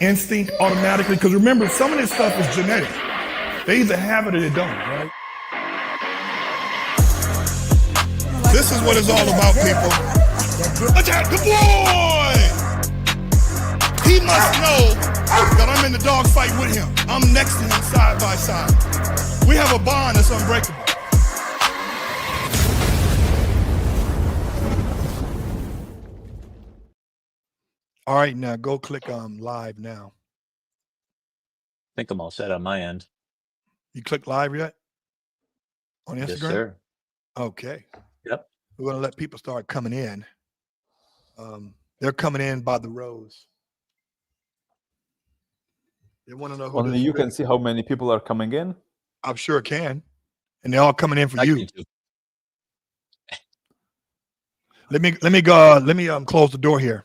instinct automatically. Because remember, some of this stuff is genetic. They either have it or they don't, right? This is what it's all about, people. Attack the boy! He must know that I'm in the dog fight with him. I'm next to him side by side. We have a bond that's unbreakable. All right, now go click live now. I think I'm all set on my end. You click live yet? On Instagram? Yes, sir. Okay. Yep. We're going to let people start coming in. They're coming in by the rows. They want to know who Only you can see how many people are coming in. I'm sure it can. And they're all coming in for you. Let me close the door here.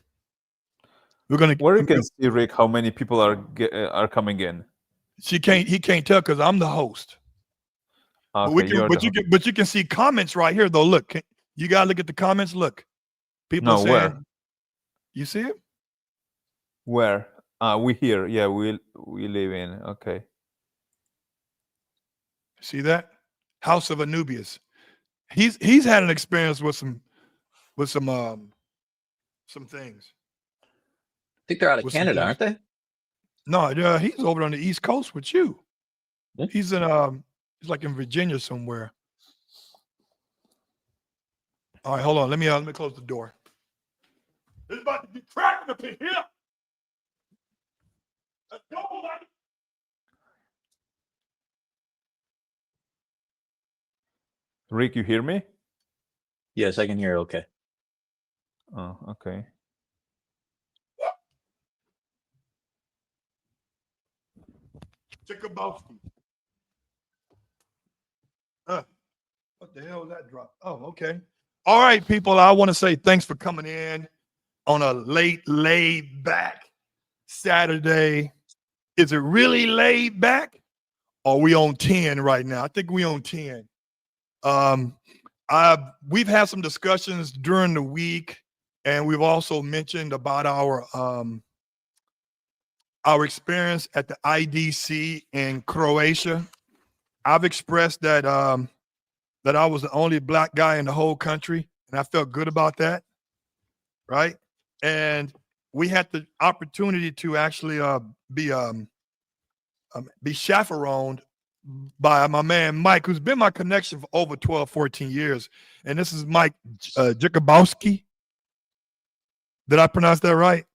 We're gonna. Where you can see, Rick, how many people are coming in. He can't tell because I'm the host. Okay, but you can see comments right here though. Look, you gotta look at the comments. Look, people are saying. Where? You see it? Where? We here. Yeah, we live in. Okay. See that? House of Anubius. He's had an experience with some things. I think they're out of Canada, aren't they? No, he's over on the East Coast with you. Yeah. He's like in Virginia somewhere. All right, hold on. Let me close the door. It's about to be cracking up in here. Let's go, buddy. Rick, you hear me? Yes, I can hear. Okay. Oh, okay. Jakubowsky. What the hell was that drop? Oh, okay. All right, people. I want to say thanks for coming in on a late, laid back Saturday. Is it really laid back? Or are we on 10 right now? I think we on 10. We've had some discussions during the week, and we've also mentioned about our experience at the IDC in Croatia. I've expressed that that I was the only black guy in the whole country, and I felt good about that, right? And we had the opportunity to actually be chaperoned by my man Mike, who's been my connection for over 12, 14 years. And this is Mike Jakubowsky. Did I pronounce that right?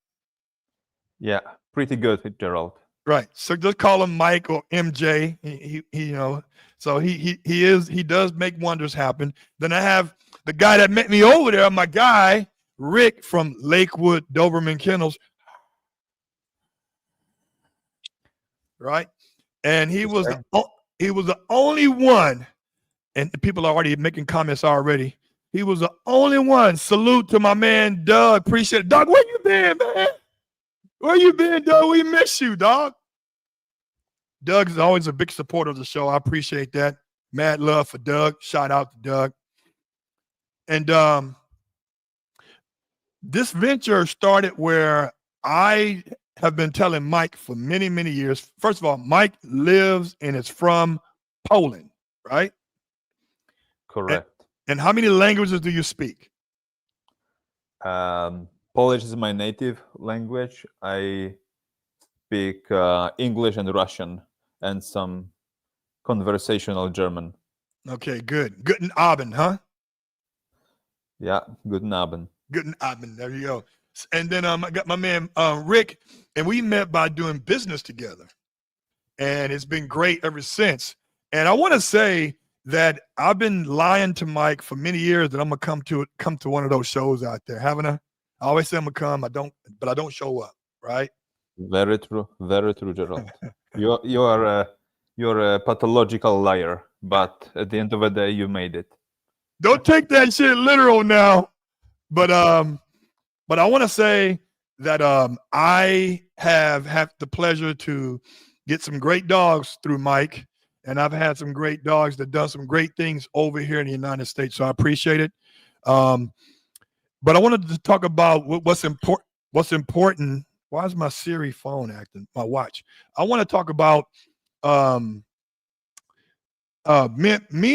Yeah, pretty good, Gerald. Right. So just call him Mike or MJ. He you know, so he does make wonders happen. Then I have the guy that met me over there, my guy, Rick from Lakewood, Doberman Kennels. Right. And he was the only one, and people are already making comments already. He was the only one. Salute to my man Doug. Appreciate it. Doug, where you been, man? Where you been, Doug? We miss you, dog. Doug is always a big supporter of the show. I appreciate that. Mad love for Doug. Shout out to Doug. And this venture started where I have been telling Mike for many, many years. First of all, Mike lives and is from Poland, right? Correct. And how many languages do you speak? Polish is my native language. I speak English and Russian and some conversational German. Okay, good. Guten Abend, huh? Yeah, guten Abend. Guten Abend. There you go. And then I got my man Rick, and we met by doing business together. And it's been great ever since. And I want to say that I've been lying to Mike for many years that I'm gonna come to one of those shows out there, haven't I? I always say I'm gonna come, but I don't show up, right? Very true, Gerald. You're a pathological liar, but at the end of the day, you made it. Don't take that shit literal now, but I want to say that I have had the pleasure to get some great dogs through Mike, and I've had some great dogs that done some great things over here in the United States, so I appreciate it. But I wanted to talk about what's important Why is my Siri phone acting? My watch. I want to talk about me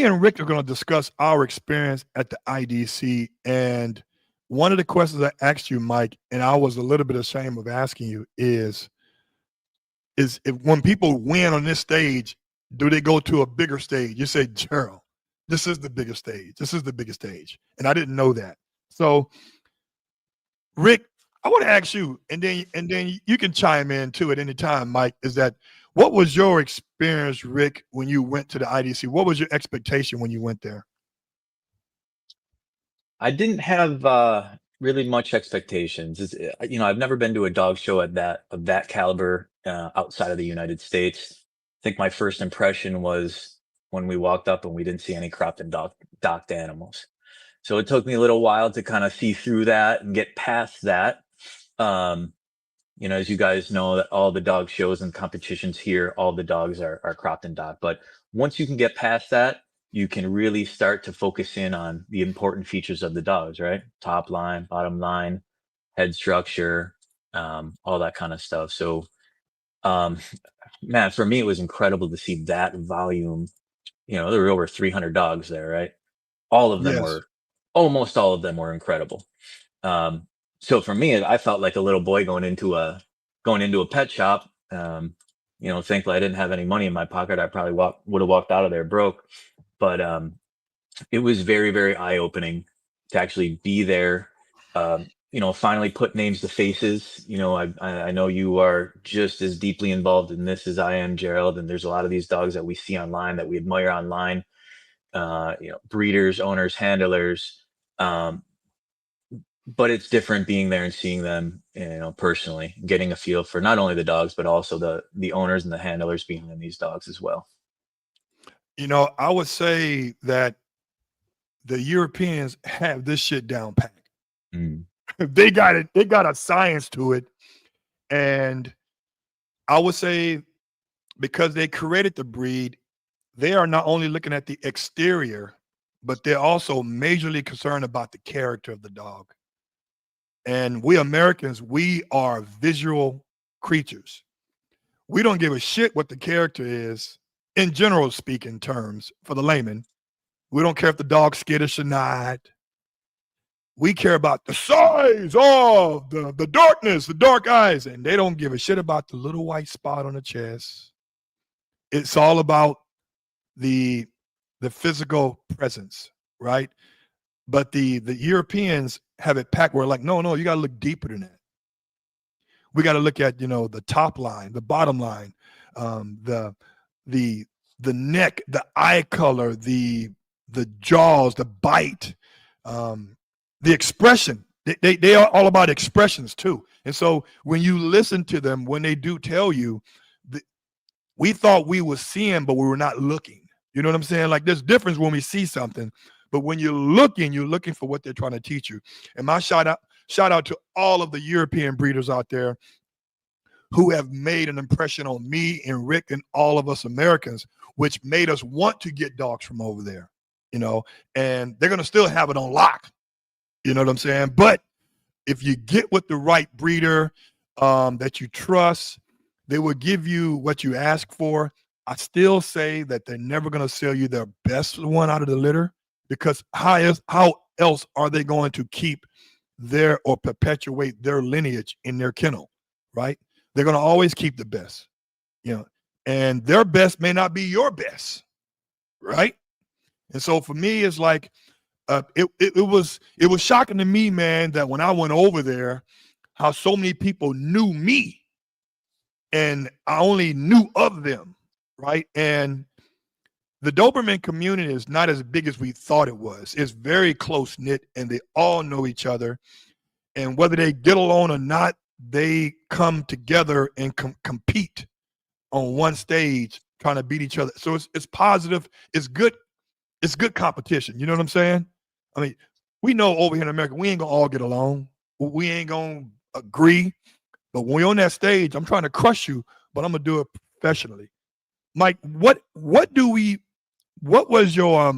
and Rick are going to discuss our experience at the IDC. And one of the questions I asked you, Mike, and I was a little bit ashamed of asking you, is if when people win on this stage, do they go to a bigger stage? You say, Gerald, this is the biggest stage. This is the biggest stage. And I didn't know that. So, Rick, I want to ask you, and then you can chime in too at any time, Mike, is that what was your experience, Rick, when you went to the IDC? What was your expectation when you went there? I didn't have really much expectations. I've never been to a dog show of that caliber outside of the United States. I think my first impression was when we walked up and we didn't see any cropped and docked animals. So it took me a little while to kind of see through that and get past that. As you guys know, that all the dog shows and competitions here, all the dogs are cropped and docked. But once you can get past that, you can really start to focus in on the important features of the dogs, right? Top line, bottom line, head structure, all that kind of stuff. So, man, for me, it was incredible to see that volume. There were over 300 dogs there, right? Yes. Almost all of them were incredible. So for me, I felt like a little boy going into a pet shop. Thankfully I didn't have any money in my pocket. I probably would have walked out of there broke. But it was very, very eye-opening to actually be there. Finally put names to faces. I know you are just as deeply involved in this as I am, Gerald. And there's a lot of these dogs that we see online that we admire online. Breeders, owners, handlers. But it's different being there and seeing them, personally, getting a feel for not only the dogs, but also the owners and the handlers being in these dogs as well. I would say that the Europeans have this shit down pat. Mm. They got it. They got a science to it. And I would say because they created the breed, they are not only looking at the exterior, but they're also majorly concerned about the character of the dog. And we Americans, we are visual creatures. We don't give a shit what the character is, in general speaking terms, for the layman. We don't care if the dog's skittish or not. We care about the size of the darkness, the dark eyes, and they don't give a shit about the little white spot on the chest. It's all about the physical presence, right? But the Europeans have it packed where like, no, you got to look deeper than that. We got to look at the top line, the bottom line, the neck, the eye color, the jaws, the bite, the expression. They are all about expressions too. And so when you listen to them, when they do tell you, we thought we were seeing, but we were not looking. You know what I'm saying? Like there's difference when we see something, but when you're looking for what they're trying to teach you. And my shout out to all of the European breeders out there who have made an impression on me and Rick and all of us Americans, which made us want to get dogs from over there, and they're going to still have it on lock. You know what I'm saying? But if you get with the right breeder that you trust, they will give you what you ask for. I still say that they're never going to sell you their best one out of the litter, because how else are they going to keep or perpetuate their lineage in their kennel, right? They're going to always keep the best, and their best may not be your best, right? And so for me, it's like it was shocking to me, man, that when I went over there, how so many people knew me and I only knew of them, right? And the Doberman community is not as big as we thought it was. It's very close knit and they all know each other. And whether they get along or not, they come together and compete on one stage trying to beat each other. So it's positive. It's good. It's good competition. You know what I'm saying? I mean, we know over here in America, we ain't gonna all get along. We ain't gonna agree. But when we're on that stage, I'm trying to crush you, but I'm gonna do it professionally. Mike, what was your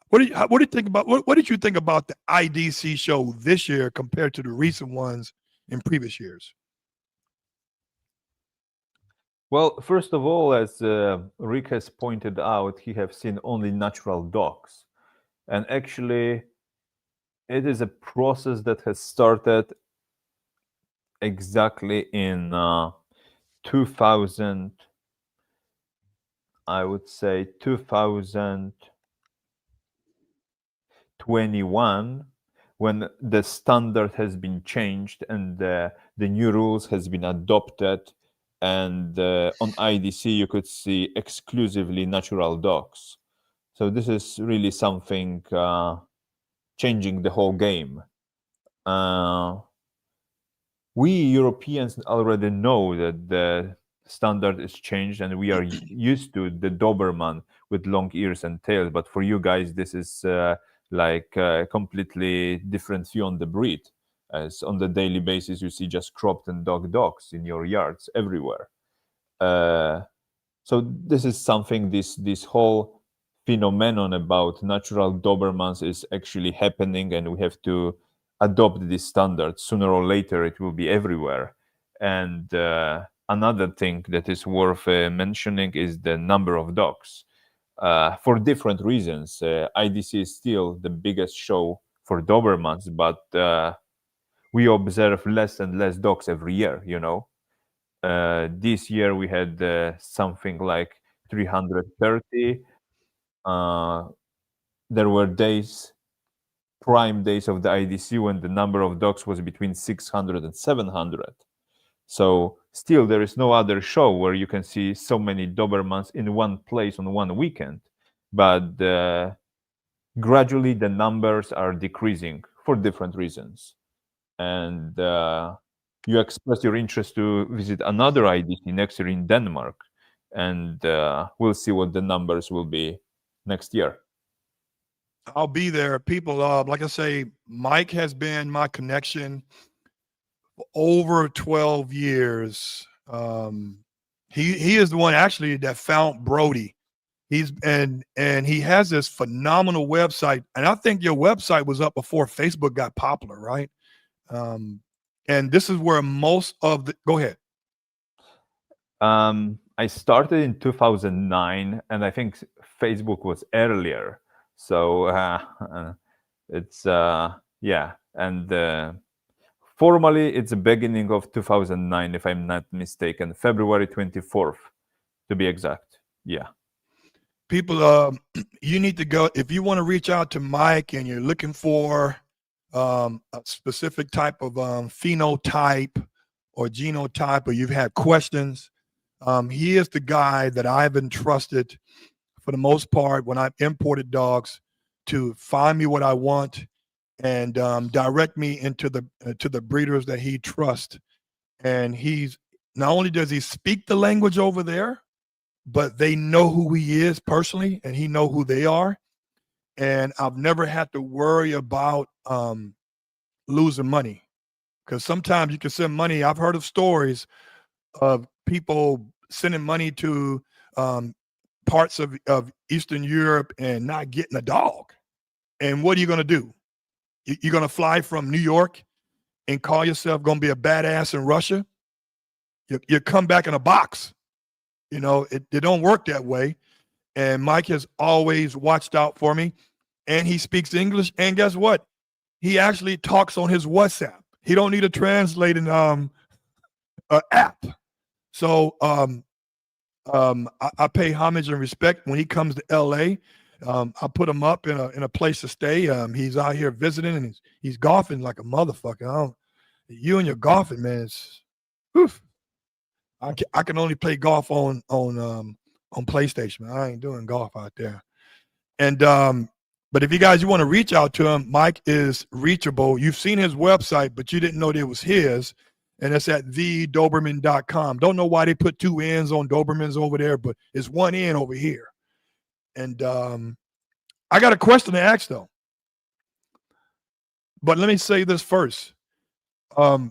what did you think about what did you think about the IDC show this year compared to the recent ones in previous years? Well, first of all, as Rick has pointed out, he have seen only natural dogs. And actually, it is a process that has started exactly in 2000, I would say 2021, when the standard has been changed and the new rules has been adopted, and on IDC you could see exclusively natural dogs. So this is really something changing the whole game. We Europeans already know that the standard is changed and we are used to the Doberman with long ears and tail. But for you guys, this is like a completely different view on the breed. As on the daily basis, you see just cropped and dogs in your yards everywhere. So this is something, this whole phenomenon about natural Dobermans is actually happening, and we have to adopt this standard. Sooner or later, it will be everywhere. And another thing that is worth mentioning is the number of dogs. For different reasons, IDC is still the biggest show for Dobermans, but we observe less and less dogs every year, you know. This year we had something like 330. There were days, prime days of the IDC, when the number of dogs was between 600 and 700. So still there is no other show where you can see so many Dobermans in one place on one weekend. But gradually the numbers are decreasing for different reasons. And you express your interest to visit another IDC next year in Denmark, and we'll see what the numbers will be next year. I'll be there. People, like I say, Mike has been my connection for over 12 years. He is the one actually that found Brody. He's and he has this phenomenal website, and I think your website was up before Facebook got popular, right? And this is where most of the go ahead. I started in 2009, and I think Facebook was earlier. So it's yeah, and formally it's the beginning of 2009, if I'm not mistaken, February 24th, to be exact. Yeah. People, you need to go if you want to reach out to Mike and you're looking for a specific type of phenotype or genotype, or you've had questions. He is the guy that I've entrusted for the most part when I've imported dogs to find me what I want and direct me into the to the breeders that he trusts. And he's not only does he speak the language over there, but they know who he is personally, and he know who they are. And I've never had to worry about losing money, because sometimes you can send money. I've heard of stories of people sending money to parts of Eastern Europe and not getting a dog. And what are you going to do? You're going to fly from New York and call yourself going to be a badass in Russia? You come back in a box. You know, it don't work that way. And Mike has always watched out for me. And he speaks English. And guess what? He actually talks on his WhatsApp. He don't need a translating app. So I pay homage and respect when he comes to LA. I put him up in a place to stay. He's out here visiting, and he's golfing like a motherfucker. You and your golfing, man. It's, oof. I can only play golf on PlayStation. Man. I ain't doing golf out there. And but if you guys want to reach out to him, Mike is reachable. You've seen his website, but you didn't know that it was his. And it's at thedoberman.com. Don't know why they put two N's on Dobermans over there, but it's one N over here. And I got a question to ask, though. But let me say this first. I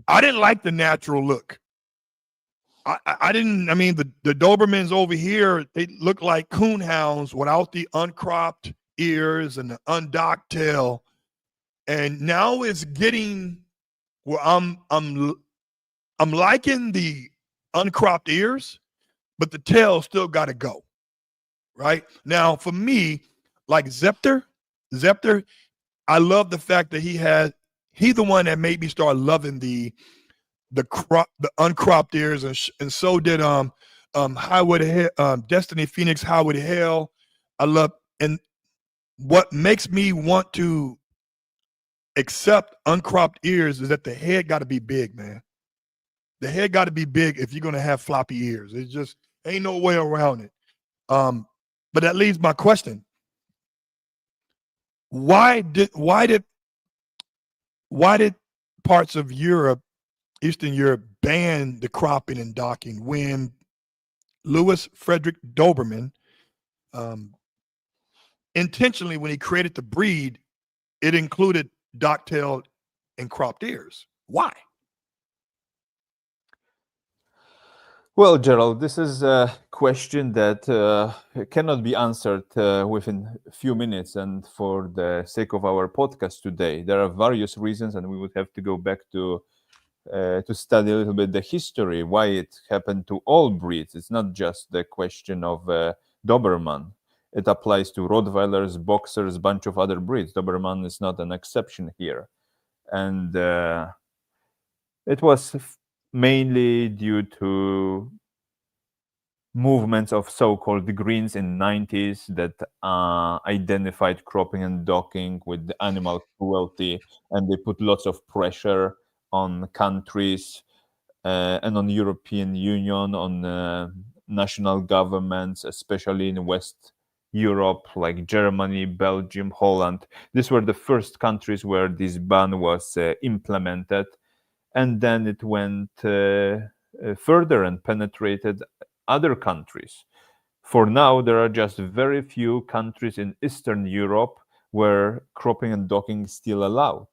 didn't like the natural look. I didn't. I mean, the Dobermans over here, they look like coonhounds without the uncropped ears and the undocked tail. And now it's getting where I'm liking the uncropped ears, but the tail still got to go. Right now, for me, like Zepter, I love the fact that he's the one that made me start loving the uncropped ears, and so did Highway to Hell, Destiny Phoenix, Highway to Hell. I love, and what makes me want to accept uncropped ears is that the head got to be big, man. The head got to be big if you're gonna have floppy ears. It's just ain't no way around it. But that leaves my question: why did parts of Europe, Eastern Europe, ban the cropping and docking when Louis Frederick Doberman, intentionally, when he created the breed, it included dock-tailed and cropped ears? Why? Well, Gerald, this is a question that cannot be answered within a few minutes. And for the sake of our podcast today, there are various reasons, and we would have to go back to study a little bit the history, why it happened to all breeds. It's not just the question of Doberman. It applies to Rottweilers, Boxers, bunch of other breeds. Doberman is not an exception here. And it was mainly due to movements of so-called Greens in 90s that identified cropping and docking with the animal cruelty, and they put lots of pressure on countries and on European Union, on national governments, especially in West Europe, like Germany, Belgium, Holland. These were the first countries where this ban was implemented, and then it went further and penetrated other countries. For now, there are just very few countries in Eastern Europe where cropping and docking is still allowed.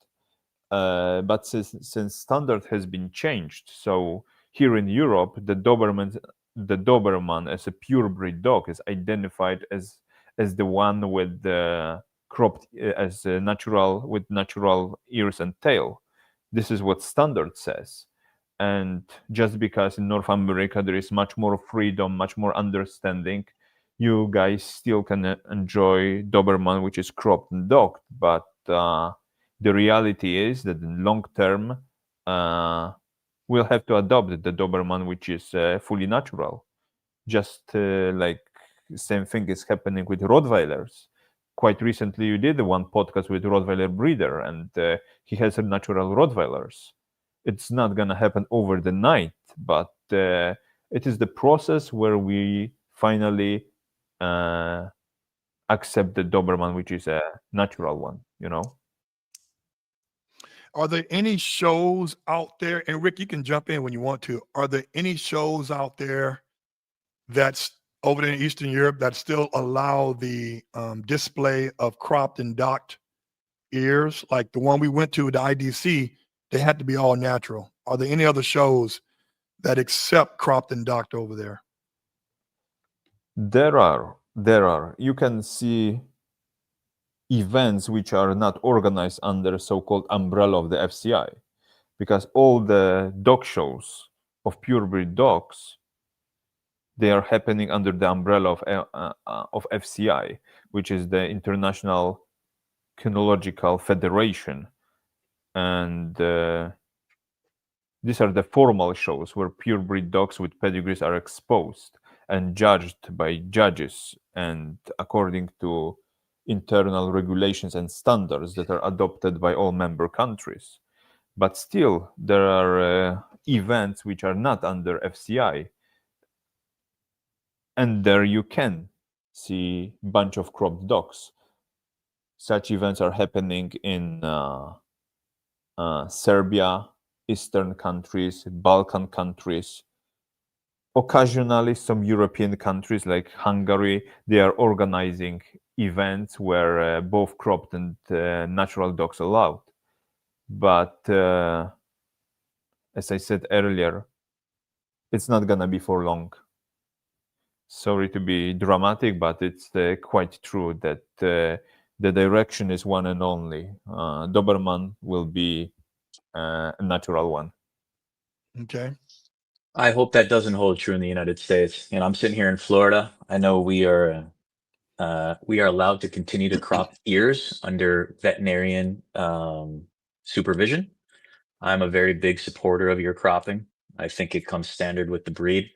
But since standard has been changed, so here in Europe, the Doberman as a purebred dog is identified as the one with the cropped as natural with natural ears and tail. This is what standard says. And just because in North America there is much more freedom, much more understanding, you guys still can enjoy Doberman, which is cropped and docked. But the reality is that in long term, we'll have to adopt the Doberman, which is fully natural. Just like same thing is happening with Rottweilers. Quite recently, you did one podcast with Rottweiler breeder, and he has a natural Rottweilers. It's not gonna happen over the night, but it is the process where we finally accept the Doberman, which is a natural one, you know. Are there any shows out there? And Rick, you can jump in when you want to. Are there any shows out there that's over there in Eastern Europe that still allow the display of cropped and docked ears? Like the one we went to, the IDC, they had to be all natural. Are there any other shows that accept cropped and docked over there? There are. You can see events which are not organized under so-called umbrella of the FCI, because all the dog shows of purebred dogs, they are happening under the umbrella of FCI, which is the International Kynological Federation, and these are the formal shows where purebred dogs with pedigrees are exposed and judged by judges and according to internal regulations and standards that are adopted by all member countries. But still, there are events which are not under FCI, and there you can see a bunch of cropped dogs. Such events are happening in Serbia, Eastern countries, Balkan countries. Occasionally, some European countries like Hungary, they are organizing events where both cropped and natural dogs are allowed. But as I said earlier, it's not gonna be for long. Sorry to be dramatic, but it's quite true that the direction is one and only. Doberman will be a natural one. Okay. I hope that doesn't hold true in the United States. You know, I'm sitting here in Florida. I know we are allowed to continue to crop ears under veterinarian supervision. I'm a very big supporter of ear cropping. I think it comes standard with the breed.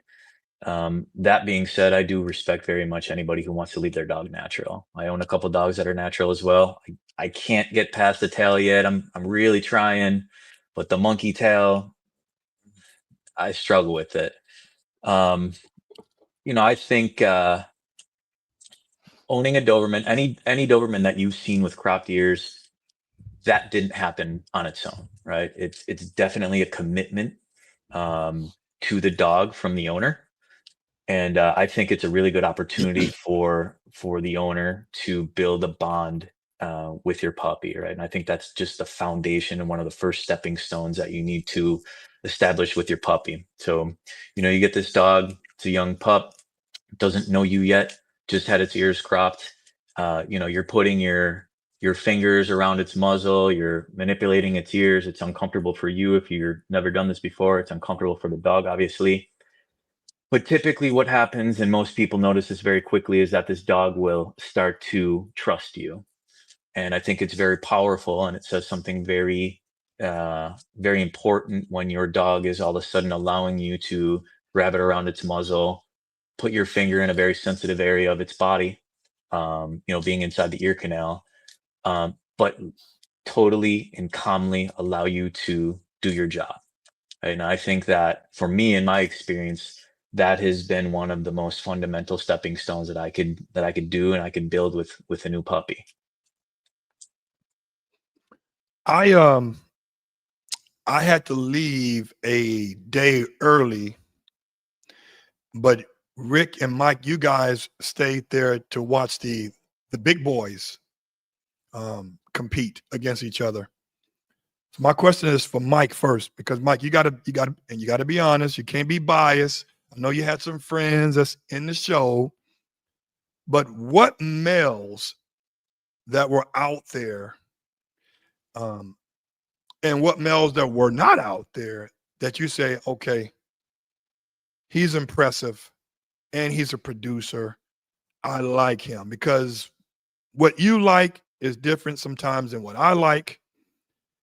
That being said, I do respect very much anybody who wants to leave their dog natural. I own a couple dogs that are natural as well. I can't get past the tail yet. I'm really trying, but the monkey tail, I struggle with it. Um, I think owning a Doberman, any Doberman that you've seen with cropped ears, that didn't happen on its own, right? It's definitely a commitment to the dog from the owner. And I think it's a really good opportunity for the owner to build a bond with your puppy, right? And I think that's just the foundation and one of the first stepping stones that you need to establish with your puppy. So, you get this dog, it's a young pup, doesn't know you yet, just had its ears cropped. You're putting your fingers around its muzzle, you're manipulating its ears. It's uncomfortable for you if you've never done this before. It's uncomfortable for the dog, obviously. But typically, what happens, and most people notice this very quickly, is that this dog will start to trust you. And I think it's very powerful, and it says something very important when your dog is all of a sudden allowing you to grab it around its muzzle, put your finger in a very sensitive area of its body, being inside the ear canal, but totally and calmly allow you to do your job. And I think that for me, in my experience, that has been one of the most fundamental stepping stones that I could do and I could build with a new puppy. I had to leave a day early, but Rick and Mike, you guys stayed there to watch the big boys compete against each other. So my question is for Mike first, because Mike, you gotta be honest. You can't be biased. I know you had some friends that's in the show, but what males that were out there, and what males that were not out there that you say, okay, he's impressive and he's a producer. I like him, because what you like is different sometimes than what I like,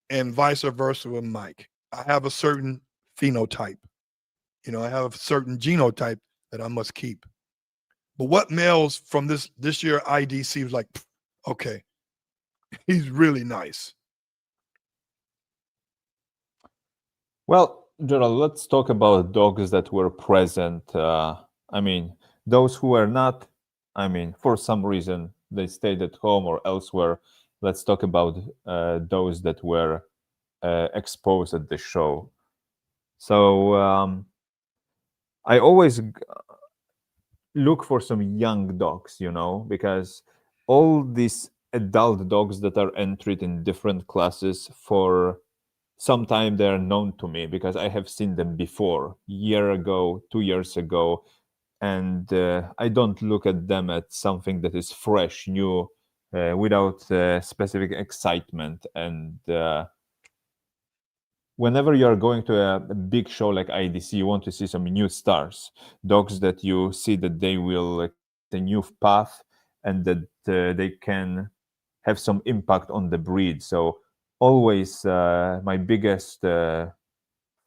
and vice versa with Mike. I have a certain phenotype. I have a certain genotype that I must keep. But what males from this year IDC was like, okay, he's really nice. Well, Gerald, let's talk about dogs that were present. Those who were not, for some reason, they stayed at home or elsewhere. Let's talk about those that were exposed at the show. So I always look for some young dogs, because all these adult dogs that are entered in different classes, for some time they're known to me because I have seen them before, year ago, 2 years ago, and I don't look at them at something that is fresh, new, without specific excitement. And whenever you are going to a big show like IDC, you want to see some new stars, dogs that you see that they will a new path and that they can have some impact on the breed. So always my biggest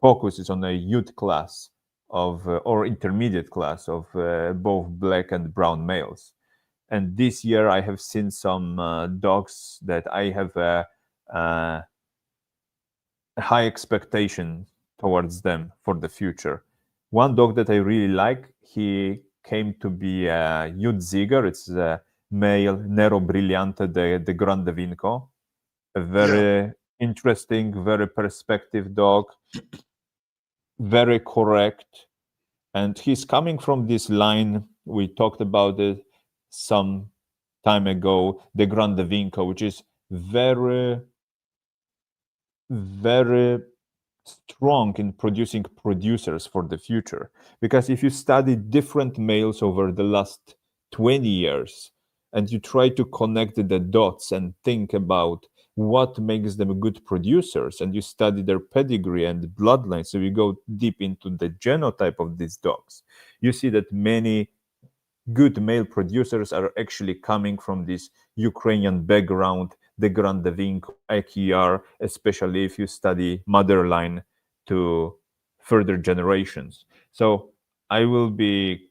focus is on a youth class of or intermediate class of both black and brown males. And this year I have seen some dogs that I have a high expectation towards them for the future. One dog that I really like, he came to be a youth Ziger. It's a male Nero Brillante de Grande Vinco. A very interesting, very perspective dog, very correct. And he's coming from this line, we talked about it some time ago, the Grande Vinco, which is very, very strong in producing producers for the future. Because if you study different males over the last 20 years and you try to connect the dots and think about what makes them good producers, and you study their pedigree and bloodline. So you go deep into the genotype of these dogs. You see that many good male producers are actually coming from this Ukrainian background, the Grand Vinco, AKR, especially if you study mother line to further generations. So I will be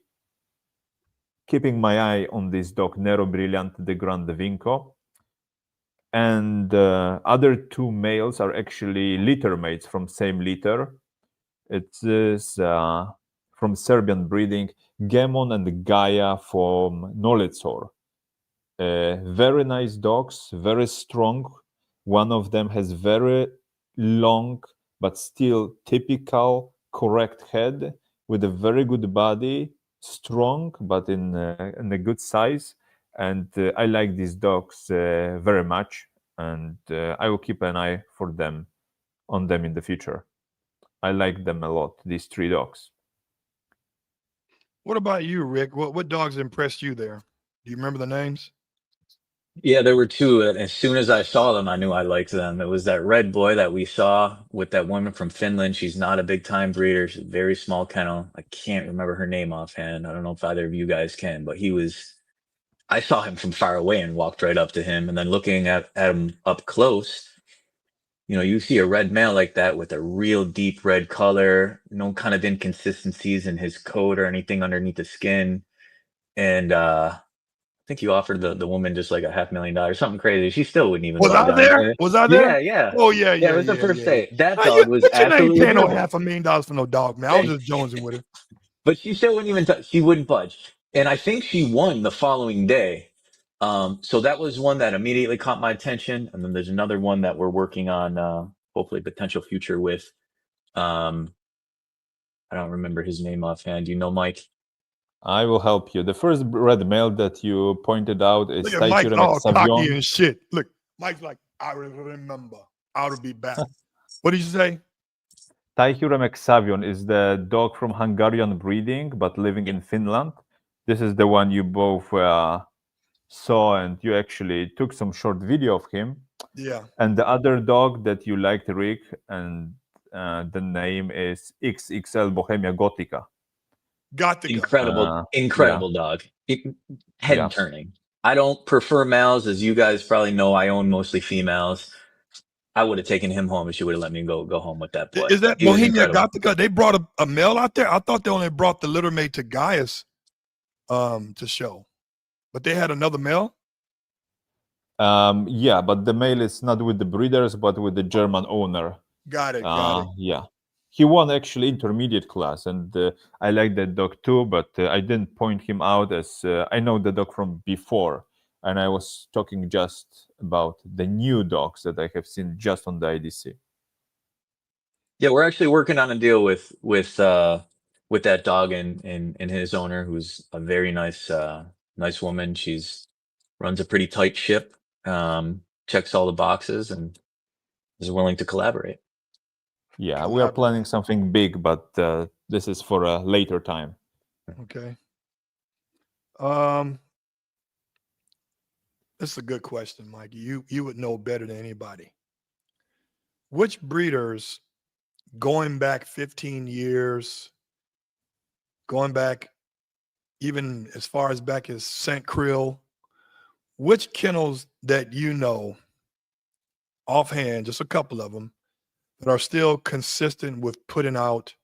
keeping my eye on this dog, Nero Brillante de Grand Vinco. And other two males are actually litter mates from same litter. It is from Serbian breeding, Gemon and Gaia from Noletsor. Very nice dogs, very strong. One of them has very long but still typical correct head with a very good body, strong but in a good size. And I like these dogs very much, and I will keep an eye for them on them in the future. I like them a lot, these three dogs. What about you, Rick? What dogs impressed you there? Do you remember the names? Yeah, there were two. And as soon as I saw them, I knew I liked them. It was that red boy that we saw with that woman from Finland. She's not a big time breeder. She's a very small kennel. I can't remember her name offhand. I don't know if either of you guys can, but I saw him from far away and walked right up to him. And then looking at him up close, you see a red male like that with a real deep red color, no kind of inconsistencies in his coat or anything underneath the skin. And I think you offered the woman just like $500,000, something crazy. She still wouldn't even Was budge I on there? it. Was I Yeah, there? yeah. Oh yeah, Yeah, yeah, it was the yeah, first yeah. day. That Now, dog was but you ain't absolutely paying no beautiful. $500,000 for no dog, man. I was just jonesing with her. But she still wouldn't even touch. She wouldn't budge. And I think she won the following day. So that was one that immediately caught my attention. And then there's another one that we're working on, hopefully potential future with. I don't remember his name offhand. Do you know, Mike? I will help you. The first red male that you pointed out is Look at Mike's Taikure all cocky Savion. and shit. Look, Mike's like, I remember. I'll be back. What did you say? Taikure Savion is the dog from Hungarian breeding, but living in Finland. This is the one you both saw, and you actually took some short video of him. Yeah. And the other dog that you liked, Rick, and the name is XXL Bohemia Gotica. Gotica. Incredible dog. Head turning. I don't prefer males, as you guys probably know. I own mostly females. I would have taken him home if she would have let me go home with that boy. Is that He was Bohemia incredible. Gotica? They brought a male out there. I thought they only brought the litter mate to Gaius to show, but they had another male. Yeah, but the male is not with the breeders, but with the German owner. Got it. Got it. Yeah, he won actually intermediate class, and I like that dog too. But I didn't point him out as I know the dog from before, and I was talking just about the new dogs that I have seen just on the IDC. Yeah, we're actually working on a deal with that dog and his owner, who's a very nice woman. She's runs a pretty tight ship, checks all the boxes, and is willing to collaborate. Yeah, we are planning something big, but this is for a later time. Okay. This is a good question, Mike. You would know better than anybody. Which breeders, going back 15 years, going back even as far as back as St. Krill, which kennels that you know offhand, just a couple of them, that are still consistent with putting out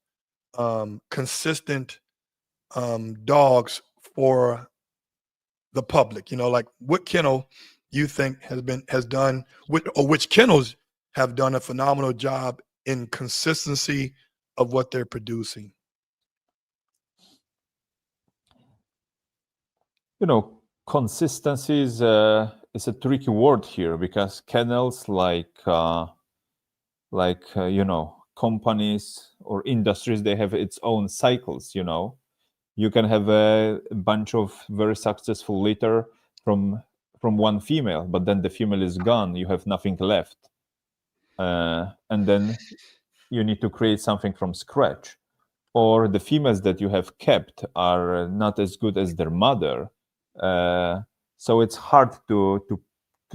consistent dogs for the public? Like what kennel you think has done, or which kennels have done a phenomenal job in consistency of what they're producing? Consistency is a tricky word here, because kennels companies or industries, they have its own cycles. You can have a bunch of very successful litter from one female, but then the female is gone, you have nothing left, and then you need to create something from scratch. Or the females that you have kept are not as good as their mother, so it's hard to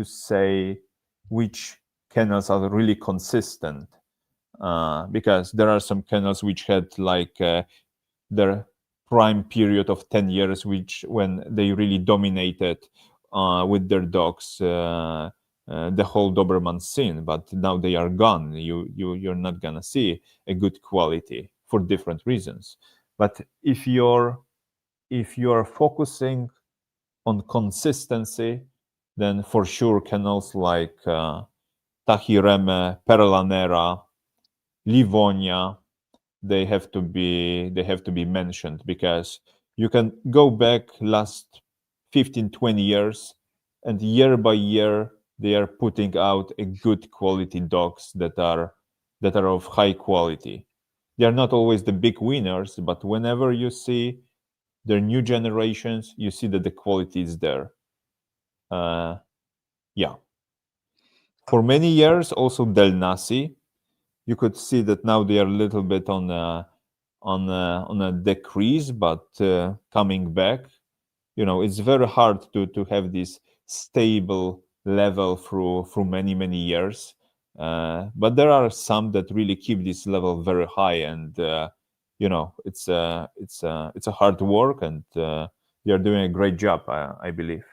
say which kennels are really consistent, because there are some kennels which had like their prime period of 10 years, which when they really dominated with their dogs the whole Doberman scene, but now they are gone. You're not gonna see a good quality for different reasons. But if you're focusing on consistency, then for sure kennels like Tahireme, Perlanera, Livonia, they have to be mentioned, because you can go back last 15-20 years, and year by year they are putting out a good quality dogs that are of high quality. They are not always the big winners, but whenever you see their new generations, you see that the quality is there. Yeah. For many years, also Del Nasi, you could see that now they are a little bit on a decrease, but coming back. You know, it's very hard to have this stable level through many years. But there are some that really keep this level very high, and you know, it's a hard work, and they are doing a great job, I believe.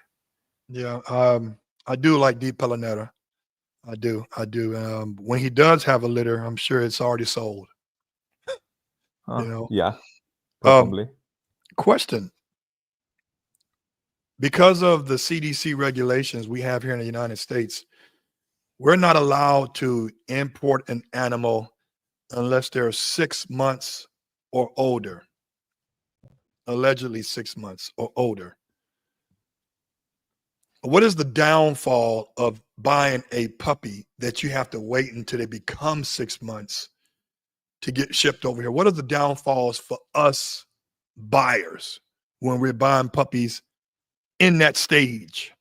Yeah, I do like Deep Pelanetta. I do. When he does have a litter, I'm sure it's already sold. You know. Yeah, Um, probably. question: because of the CDC regulations we have here in the United States, we're not allowed to import an animal unless they're 6 months or older. Allegedly 6 months or older. What is the downfall of buying a puppy that you have to wait until they become 6 months to get shipped over here? What are the downfalls for us buyers when we're buying puppies in that stage?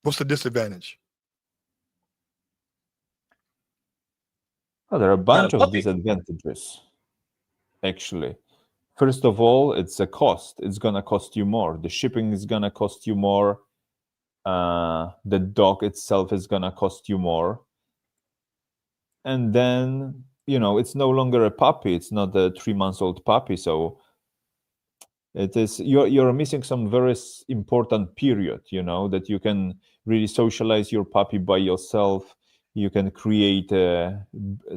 What's the disadvantage? Oh, there are a Not a bunch of puppy. disadvantages, actually. First of all, it's a cost. It's gonna cost you more. The shipping is gonna cost you more. The dog itself is gonna cost you more. And then, you know, it's no longer a puppy. It's not a 3-month-old puppy. So it is, you're missing some very important period, you know, that you can really socialize your puppy by yourself. You can create a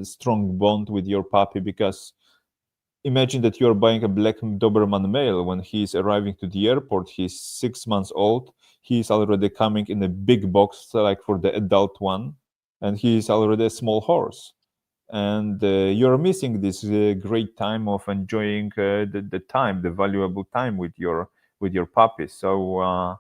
strong bond with your puppy, because imagine that you're buying a black Doberman male. When he's arriving to the airport, he's 6 months old. He's already coming in a big box, like for the adult one, and he's already a small horse. And you're missing this great time of enjoying the valuable time with your puppy. So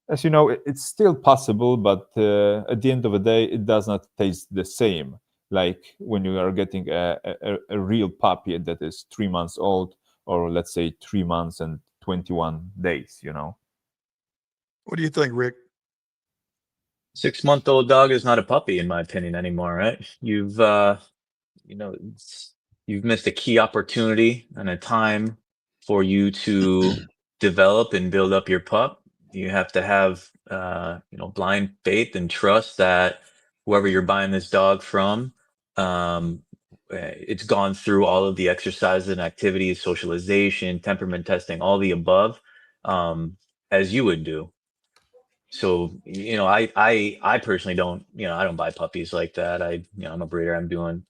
as you know, it's still possible, but at the end of the day, it does not taste the same like when you are getting a real puppy that is 3 months old, or let's say 3 months and 21 days, you know. What do you think, Rick? 6-month-old dog is not a puppy, in my opinion, anymore, right? You know, you've missed a key opportunity and a time for you to develop and build up your pup. You have to have, blind faith and trust that whoever you're buying this dog from, it's gone through all of the exercises and activities, socialization, temperament testing, all the above, as you would do. So, I personally don't, I don't buy puppies like that. I'm a breeder.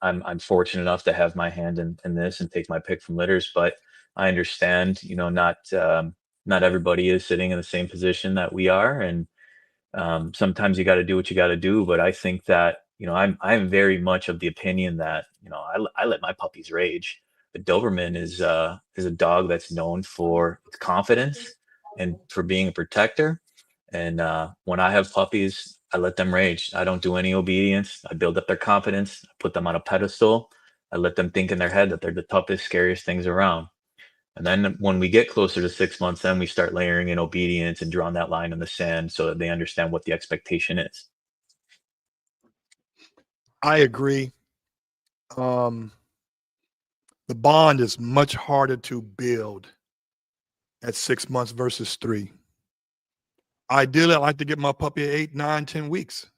I'm fortunate enough to have my hand in this and take my pick from litters, but I understand, not everybody is sitting in the same position that we are. And sometimes you got to do what you got to do. But I think that, I'm very much of the opinion that, I let my puppies rage. The Doberman is a dog that's known for its confidence and for being a protector. And when I have puppies, I let them rage. I don't do any obedience. I build up their confidence. I put them on a pedestal. I let them think in their head that they're the toughest, scariest things around. And then when we get closer to 6 months, then we start layering in obedience and drawing that line in the sand so that they understand what the expectation is. I agree. The bond is much harder to build at 6 months versus 3. Ideally, I like to get my puppy at 8, 9, 10 weeks.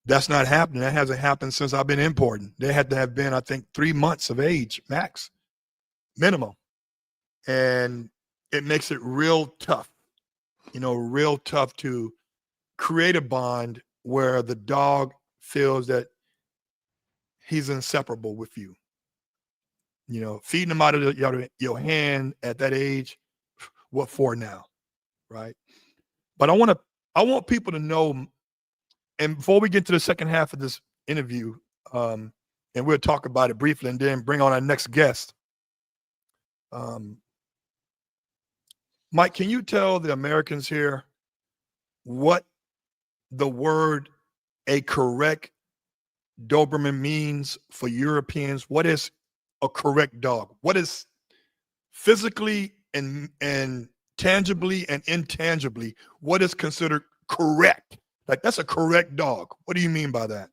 That's not happening. That hasn't happened since I've been importing. They had to have been, I think, 3 months of age max, minimum. And it makes it real tough, real tough to create a bond where the dog feels that he's inseparable with you. Feeding him out of your hand at that age, what for now, right? But I want people to know, and before we get to the second half of this interview, and we'll talk about it briefly and then bring on our next guest. Mike, can you tell the Americans here what the word a correct Doberman means for Europeans? What is a correct dog? What is physically and tangibly and intangibly, what is considered correct? Like, that's a correct dog. What do you mean by that?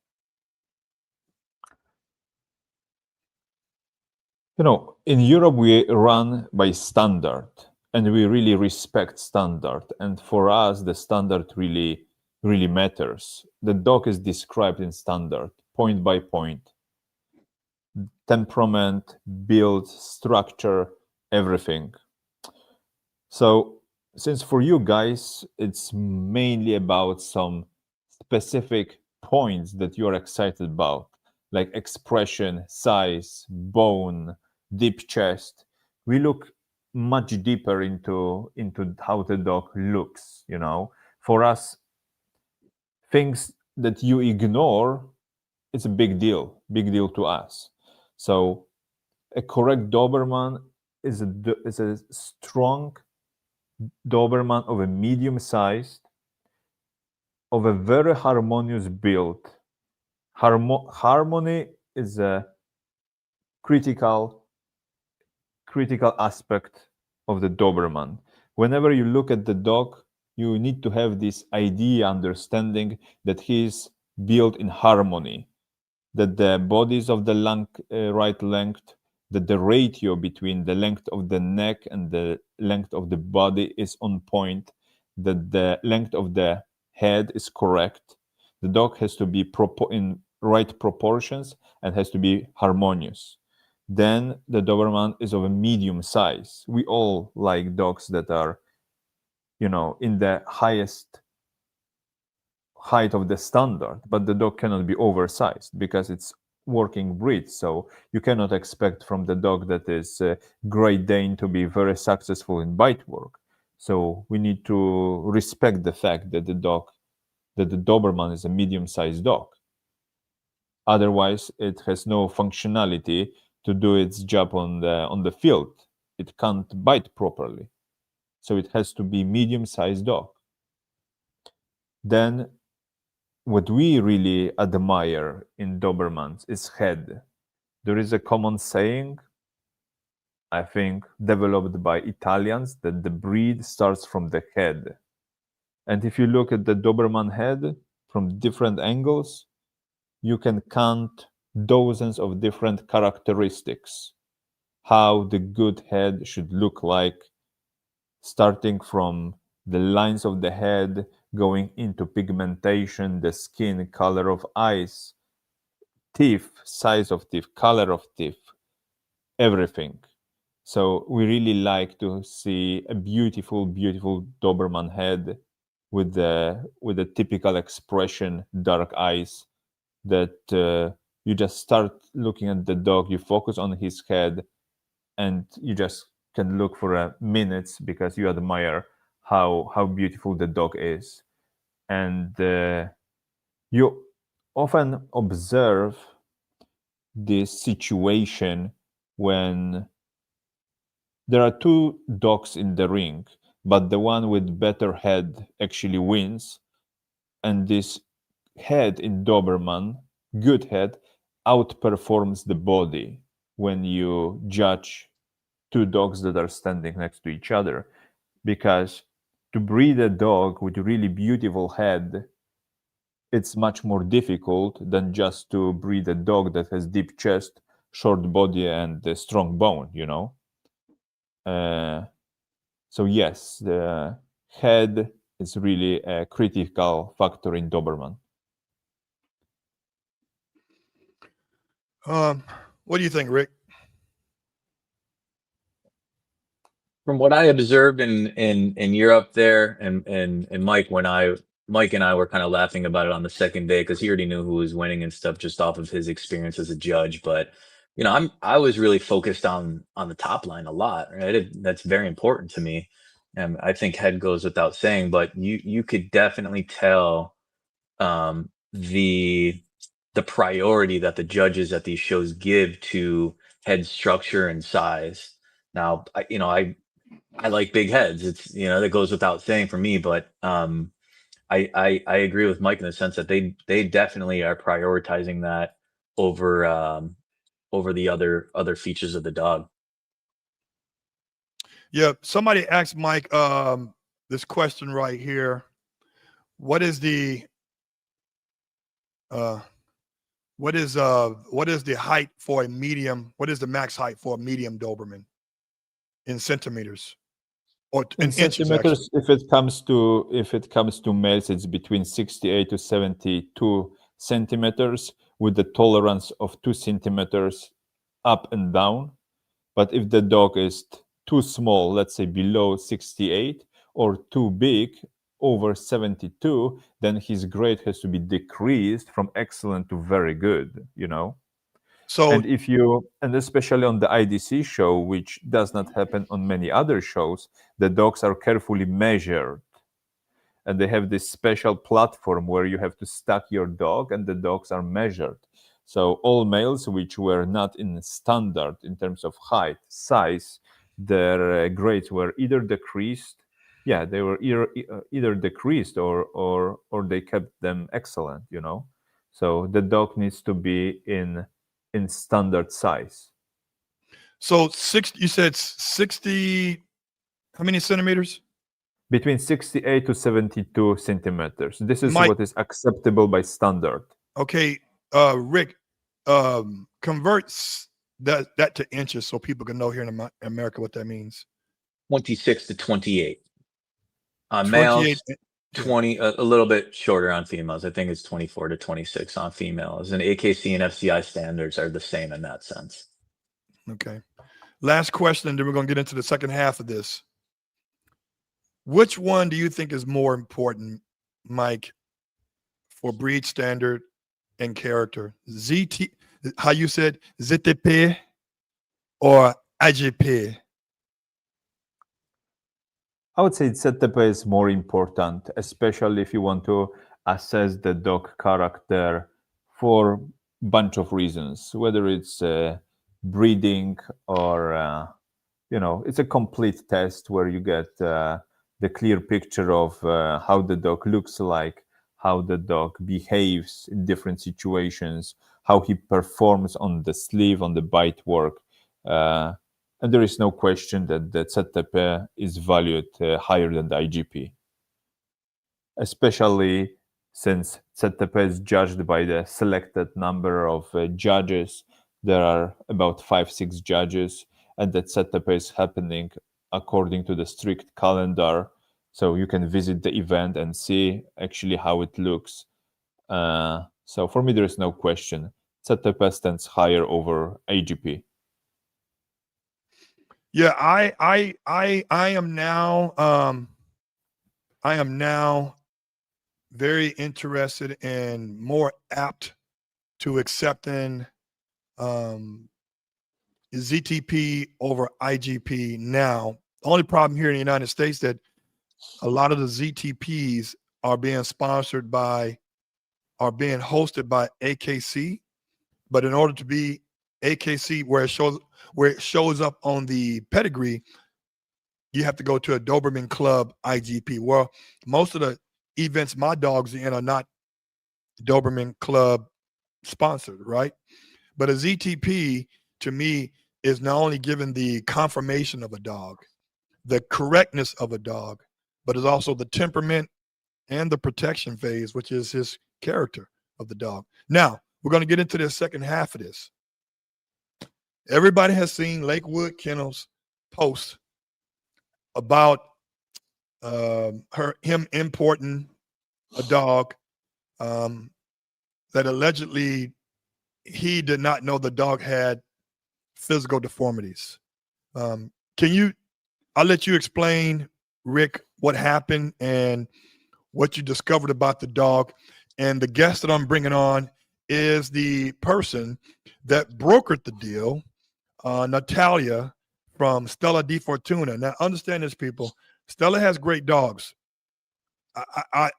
In Europe, we run by standard, and we really respect standard. And for us, the standard really, really matters. The dog is described in standard, point by point. Temperament, build, structure, everything. So, since for you guys, it's mainly about some specific points that you're excited about, like expression, size, bone, deep chest, we look much deeper into how the dog looks. For us, things that you ignore, it's a big deal to us. So a correct Doberman is a strong Doberman of a medium sized, of a very harmonious build. Harmony is a critical aspect of the Doberman. Whenever you look at the dog, you need to have this understanding that he's built in harmony, that the bodies of the right length, that the ratio between the length of the neck and the length of the body is on point, that the length of the head is correct. The dog has to be in right proportions and has to be harmonious. Then the Doberman is of a medium size. We all like dogs that are, in the highest height of the standard, but the dog cannot be oversized because it's working breed. So you cannot expect from the dog that is Great Dane to be very successful in bite work. So we need to respect the fact that the Doberman is a medium-sized dog. Otherwise, it has no functionality to do its job on the field. It can't bite properly. So it has to be medium-sized dog. Then what we really admire in Dobermans is head. There is a common saying, I think, developed by Italians, that the breed starts from the head. And if you look at the Doberman head from different angles, you can count dozens of different characteristics, how the good head should look like, starting from the lines of the head, going into pigmentation, the skin, color of eyes, teeth, size of teeth, color of teeth, everything. So we really like to see a beautiful, beautiful Doberman head with the typical expression, dark eyes, that you just start looking at the dog, you focus on his head, and you just can look for minutes because you admire how beautiful the dog is. And you often observe this situation when there are two dogs in the ring, but the one with better head actually wins. And this head in Doberman, good head, outperforms the body when you judge two dogs that are standing next to each other. Because to breed a dog with a really beautiful head, it's much more difficult than just to breed a dog that has deep chest, short body, and a strong bone, So yes, the head is really a critical factor in Doberman. What do you think, Rick? From what I observed in Europe there, and Mike and I were kind of laughing about it on the second day because he already knew who was winning and stuff just off of his experience as a judge. But I was really focused on the top line a lot. Right, that's very important to me, and I think head goes without saying. But you could definitely tell the priority that the judges at these shows give to head structure and size. Now, I like big heads. It's that goes without saying for me, but I agree with Mike in the sense that they definitely are prioritizing that over the other features of the dog. Yeah, somebody asked Mike this question right here. What is the what is the height for a medium? What is the max height for a medium Doberman in centimeters or in inches? Centimeters, Actually, if it comes to males, it's between 68 to 72 centimeters with the tolerance of 2 centimeters up and down. But if the dog is too small, let's say below 68, or too big, over 72, then his grade has to be decreased from excellent to very good, So and especially on the IDC show, which does not happen on many other shows, the dogs are carefully measured. And they have this special platform where you have to stack your dog and the dogs are measured. So all males which were not in standard in terms of height, size, their grades were either decreased. Yeah, they were either decreased or they kept them excellent, So the dog needs to be in standard size. So you said 60, how many centimeters? Between 68 to 72 centimeters. This is Mike, what is acceptable by standard. Okay, Rick, converts that to inches so people can know here in America what that means. 26 to 28 on 28. males, 20 a little bit shorter on females. I think it's 24 to 26 on females, and AKC and FCI standards are the same in that sense. Okay. Last question, and then we're going to get into the second half of this. Which one do you think is more important, Mike, for breed standard and character? ZT, how you said, ZTP or IGP? I would say ZTP is more important, especially if you want to assess the dog character for a bunch of reasons, whether it's breeding or, it's a complete test where you get the clear picture of how the dog looks like, how the dog behaves in different situations, how he performs on the sleeve, on the bite work. And there is no question that the ZTP is valued higher than the IGP, especially since ZTP is judged by the selected number of judges. There are about 5-6 judges, and that ZTP is happening according to the strict calendar. So you can visit the event and see actually how it looks. So for me, there is no question. ZTP stands higher over IGP. Yeah, I am now very interested and more apt to accepting ZTP over IGP now. The only problem here in the United States that a lot of the ZTPs are being hosted by AKC, but in order to be AKC where it shows up on the pedigree, you have to go to a Doberman Club IGP. Well, most of the events my dogs are in are not Doberman Club sponsored, right? But a ZTP to me is not only given the confirmation of a dog, the correctness of a dog, but is also the temperament and the protection phase, which is his character of the dog. Now, we're going to get into the second half of this. Everybody has seen Lakewood Kennels post about him importing a dog that allegedly he did not know the dog had physical deformities. I'll let you explain, Rick, what happened and what you discovered about the dog. And the guest that I'm bringing on is the person that brokered the deal, Natalia from Stella Di Fortuna. Now, understand this, people. Stella has great dogs. I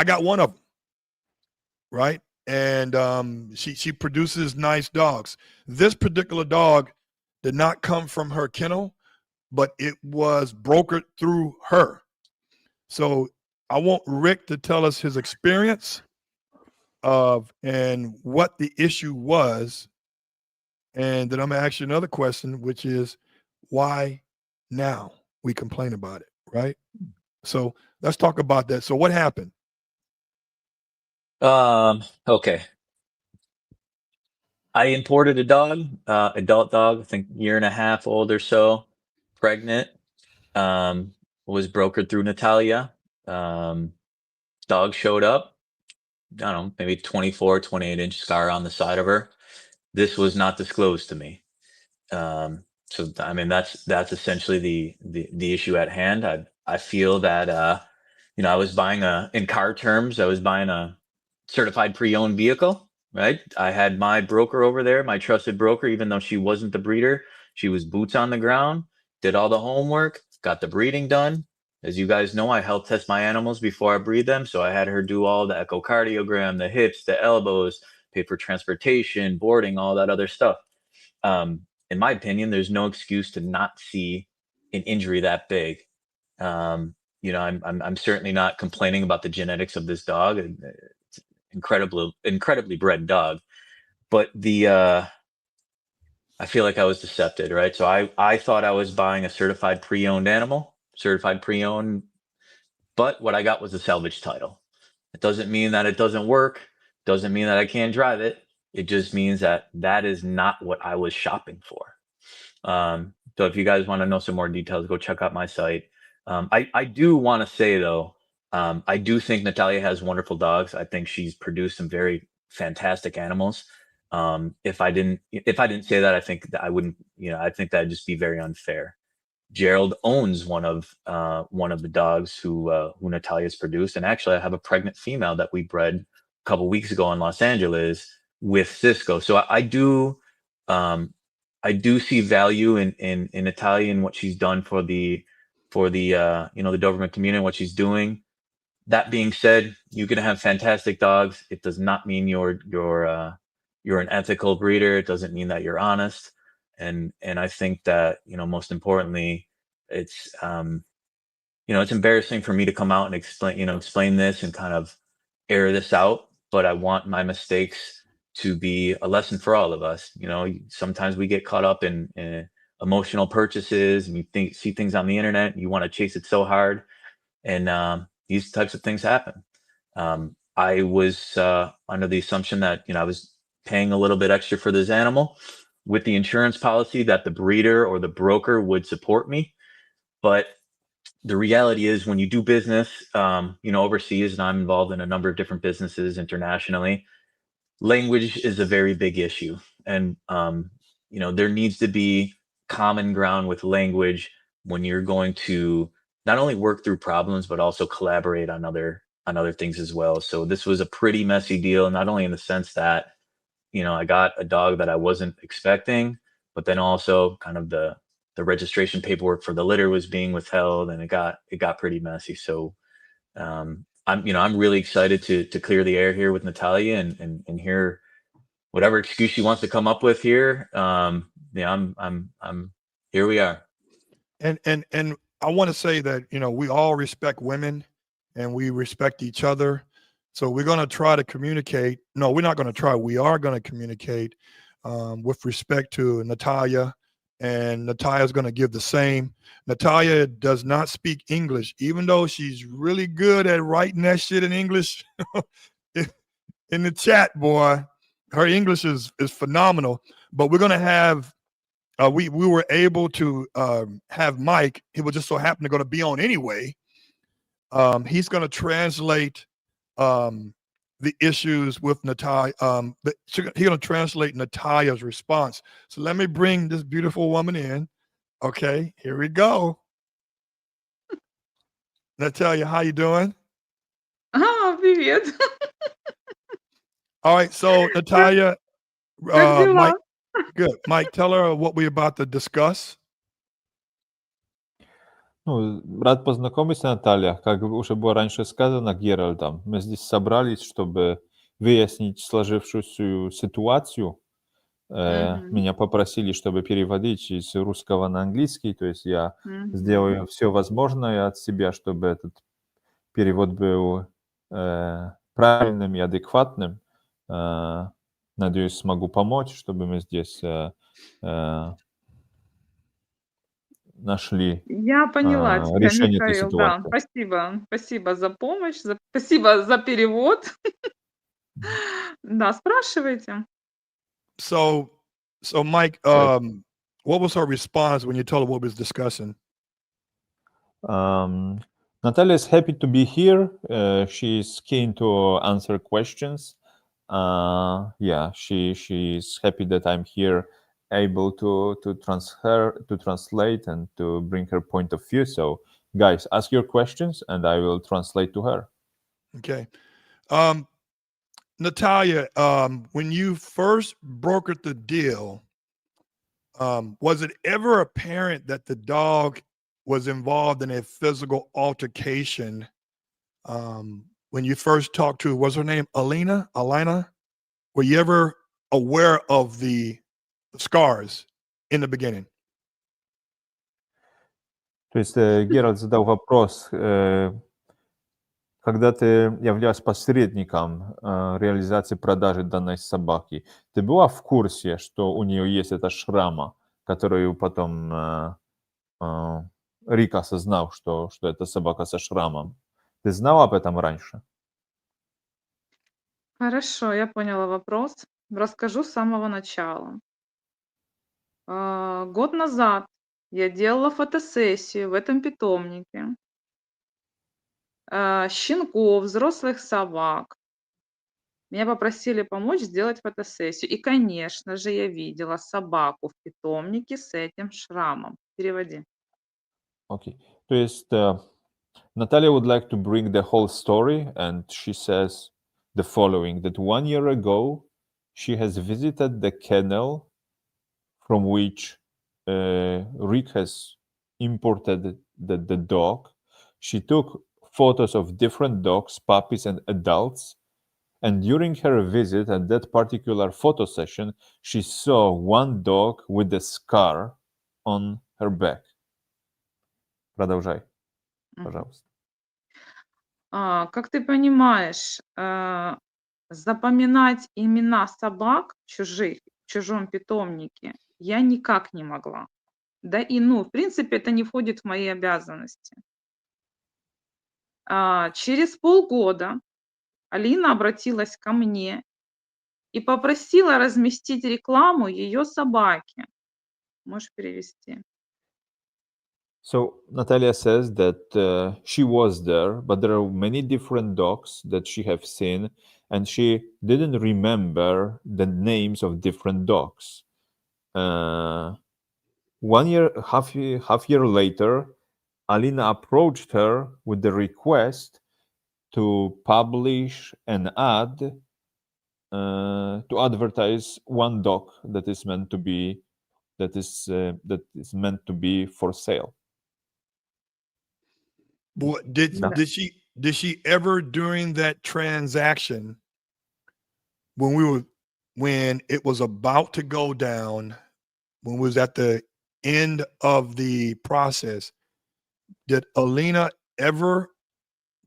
got one of them, right? And she produces nice dogs. This particular dog did not come from her kennel, but it was brokered through her. So I want Rick to tell us his experience of and what the issue was. And then I'm gonna ask you another question, which is why now we complain about it, right? So let's talk about that. So what happened? Okay. I imported a dog, adult dog, I think year and a half old or so, pregnant. Was brokered through Natalia. Dog showed up. I don't know, maybe 24, 28-inch scar on the side of her. This was not disclosed to me. So I mean that's essentially the issue at hand. I feel that I was buying in car terms, I was buying a certified pre-owned vehicle, right? I had my broker over there, my trusted broker, even though she wasn't the breeder, she was boots on the ground, did all the homework, got the breeding done. As you guys know, I health test my animals before I breed them, so I had her do all the echocardiogram, the hips, the elbows, pay for transportation, boarding, all that other stuff. In my opinion, there's no excuse to not see an injury that big. I'm certainly not complaining about the genetics of this dog. It's incredibly bred dog, but I feel like I was decepted, right? So I thought I was buying a certified pre-owned animal, but what I got was a salvage title. It doesn't mean that it doesn't work. Doesn't mean that I can't drive it. It just means that is not what I was shopping for. So if you guys want to know some more details, go check out my site. I do want to say though, I do think Natalia has wonderful dogs. I think she's produced some very fantastic animals. If I didn't say that, I think that I wouldn't, I think that'd just be very unfair. Gerald owns one of the dogs who Natalia's produced, and actually I have a pregnant female that we bred a couple weeks ago in Los Angeles with Cisco. So I do see value in Natalia and what she's done for the the Doberman community and what she's doing. That being said, you can have fantastic dogs. It does not mean you're an ethical breeder. It doesn't mean that you're honest. And I think that most importantly, it's it's embarrassing for me to come out and explain this and kind of air this out. But I want my mistakes to be a lesson for all of us. Sometimes we get caught up in emotional purchases, and you see things on the internet, and you want to chase it so hard, and these types of things happen. I was under the assumption that I was paying a little bit extra for this animal with the insurance policy that the breeder or the broker would support me. But the reality is when you do business, overseas, and I'm involved in a number of different businesses internationally, language is a very big issue. And, there needs to be common ground with language when you're going to not only work through problems, but also collaborate on other things as well. So this was a pretty messy deal, not only in the sense that, I got a dog that I wasn't expecting, but then also kind of the registration paperwork for the litter was being withheld, and it got pretty messy. So I'm really excited to clear the air here with Natalia and hear whatever excuse she wants to come up with here. I'm here we are. And I want to say that we all respect women and we respect each other. So we're going to try to communicate. No, we're not going to try. We are going to communicate with respect to Natalia, and Natalia's going to give the same. Natalia does not speak English, even though she's really good at writing that shit in English. In the chat, boy, her English is phenomenal. But we're going to have, we were able to have Mike. He was just so happened to going to be on anyway. He's going to translate the issues with Natalia. He's going to translate Natalia's response. So let me bring this beautiful woman in. Okay, here we go. Natalia, how you doing? Привет. All right, so Natalia, Как дела? Mike, good. Mike, tell her what we're about to discuss. Ну, рад познакомиться, Наталья. Как уже было раньше сказано Геральдом, мы здесь собрались, чтобы выяснить сложившуюся ситуацию. Мгм. Меня попросили, чтобы переводить из русского на английский, то есть я Мгм. сделаю все возможное от себя, чтобы этот перевод был правильным и адекватным. Надеюсь, смогу помочь, чтобы мы здесь нашли Я поняла тебя, решение этой Михаил, да. ситуации. Спасибо. Спасибо за помощь, спасибо за перевод. Да, спрашивайте. So Mike, So, what was her response when you told her what we was discussing? Natalia is happy to be here. She is keen to answer questions. Yeah, she is happy that I'm here, able to translate and to bring her point of view. So, guys, ask your questions, and I will translate to her. Okay. Natalia, when you first brokered the deal, was it ever apparent that the dog was involved in a physical altercation? When you first talked to, was her name Alina? Were you ever aware of the scars in the beginning? То есть Геральт задал вопрос, когда ты являлась посредником реализации продажи данной собаки, ты была в курсе, что у нее есть эта шрама, которую потом Рик осознал, что это собака со шрамом? Ты знала об этом раньше? Хорошо, я поняла вопрос. Расскажу с самого начала. Год назад я делала фотосессию в этом питомнике. Щенков, взрослых собак. Меня попросили помочь сделать фотосессию. И, конечно же, я видела собаку в питомнике с этим шрамом. Переводи. Окей. То есть Natalia would like to bring the whole story, and she says the following, that 1 year ago, she has visited the kennel from which Rick has imported the dog. She took photos of different dogs, puppies, and adults. And during her visit at that particular photo session, she saw one dog with a scar on her back. Продолжай, пожалуйста. Как ты понимаешь, запоминать имена собак чужих в чужом питомнике я никак не могла. Да и, в принципе, это не входит в мои обязанности. Через полгода Алина обратилась ко мне и попросила разместить рекламу ее собаки. Можешь перевести. So Natalia says that she was there, but there are many different dogs that she have seen, and she didn't remember the names of different dogs. 1 year, half year later, Alina approached her with the request to publish an ad to advertise one dog that is meant to be for sale. Did she ever during that transaction when it was about to go down, when we was at the end of the process, did Alina ever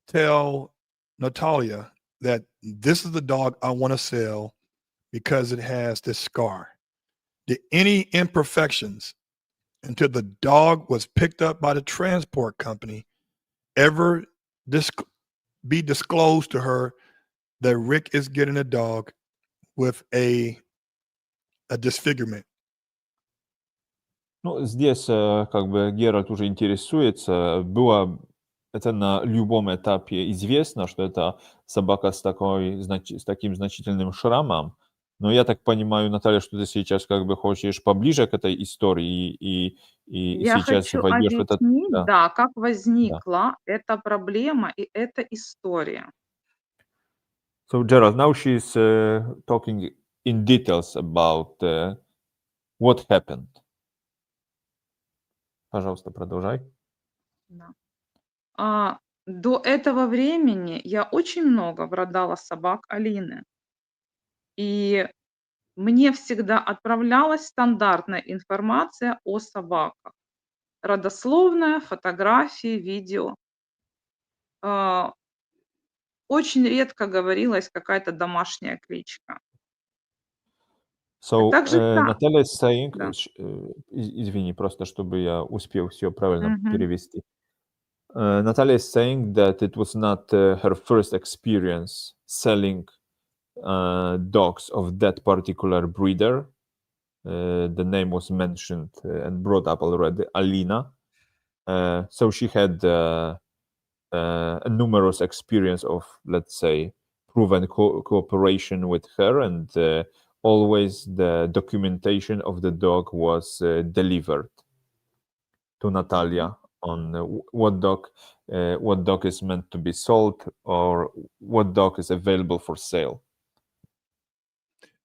tell Natalia that this is the dog I want to sell because it has this scar? Did any imperfections until the dog was picked up by the transport company ever be disclosed to her that Rick is getting a dog with a disfigurement? Ну, здесь как бы Геральт уже интересуется, было это на любом этапе известно, что это собака с таким значительным шрамом. Но я так понимаю, Наталья, что ты сейчас как бы хочешь поближе к этой истории и Я сейчас хочу войдешь в этот... объяснить, Да, да, как да. возникла эта проблема и эта история. So Gerald, now she's talking in details about what happened. Пожалуйста, продолжай. Да. До этого времени я очень много продала собак Алины. И мне всегда отправлялась стандартная информация о собаках. Родословная, фотографии, видео. А, Очень редко говорилась какая-то домашняя кличка. So, Также Наталья is saying, да. извини, просто чтобы я успел все правильно Мгм. перевести. Natalia is saying that it was not her first experience selling dogs of that particular breeder. The name was mentioned and brought up already, Alina. So she had a numerous experience of, let's say, proven cooperation with her, and always the documentation of the dog was delivered to Natalia on what dog is meant to be sold or what dog is available for sale.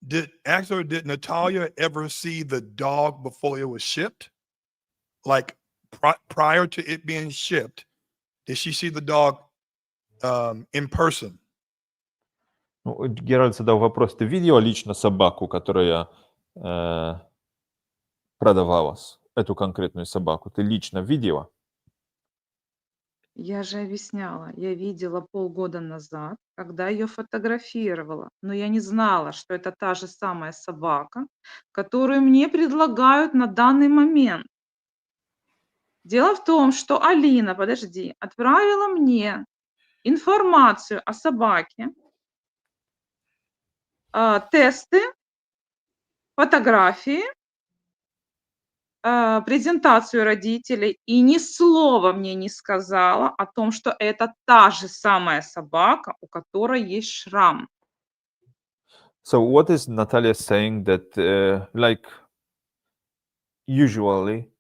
Did Natalia ever see the dog before it was shipped? Like prior to it being shipped, did she see the dog in person? Ну, Геральт задал вопрос: ты видела лично собаку, которая продавалась, эту конкретную собаку? Ты лично видела? Я же объясняла, я видела полгода назад, когда ее фотографировала, но я не знала, что это та же самая собака, которую мне предлагают на данный момент. Дело в том, что Алина, подожди, отправила мне информацию о собаке, тесты, фотографии, презентацию родителей и ни слова мне не сказала о том, что это та же самая собака, у которой есть шрам. So what is Natalia saying that like usually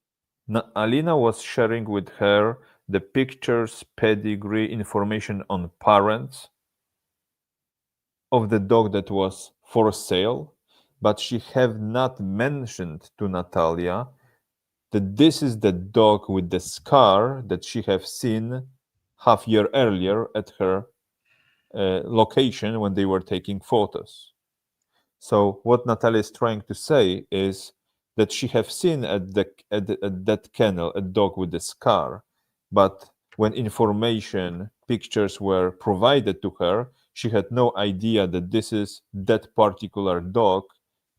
Alina was sharing with her the pictures, pedigree, information on parents of the dog that was for sale, but she have not mentioned to Natalia that this is the dog with the scar that she have seen half year earlier at her location when they were taking photos. So what Natalia is trying to say is that she have seen at that kennel a dog with the scar, but when information pictures were provided to her, she had no idea that this is that particular dog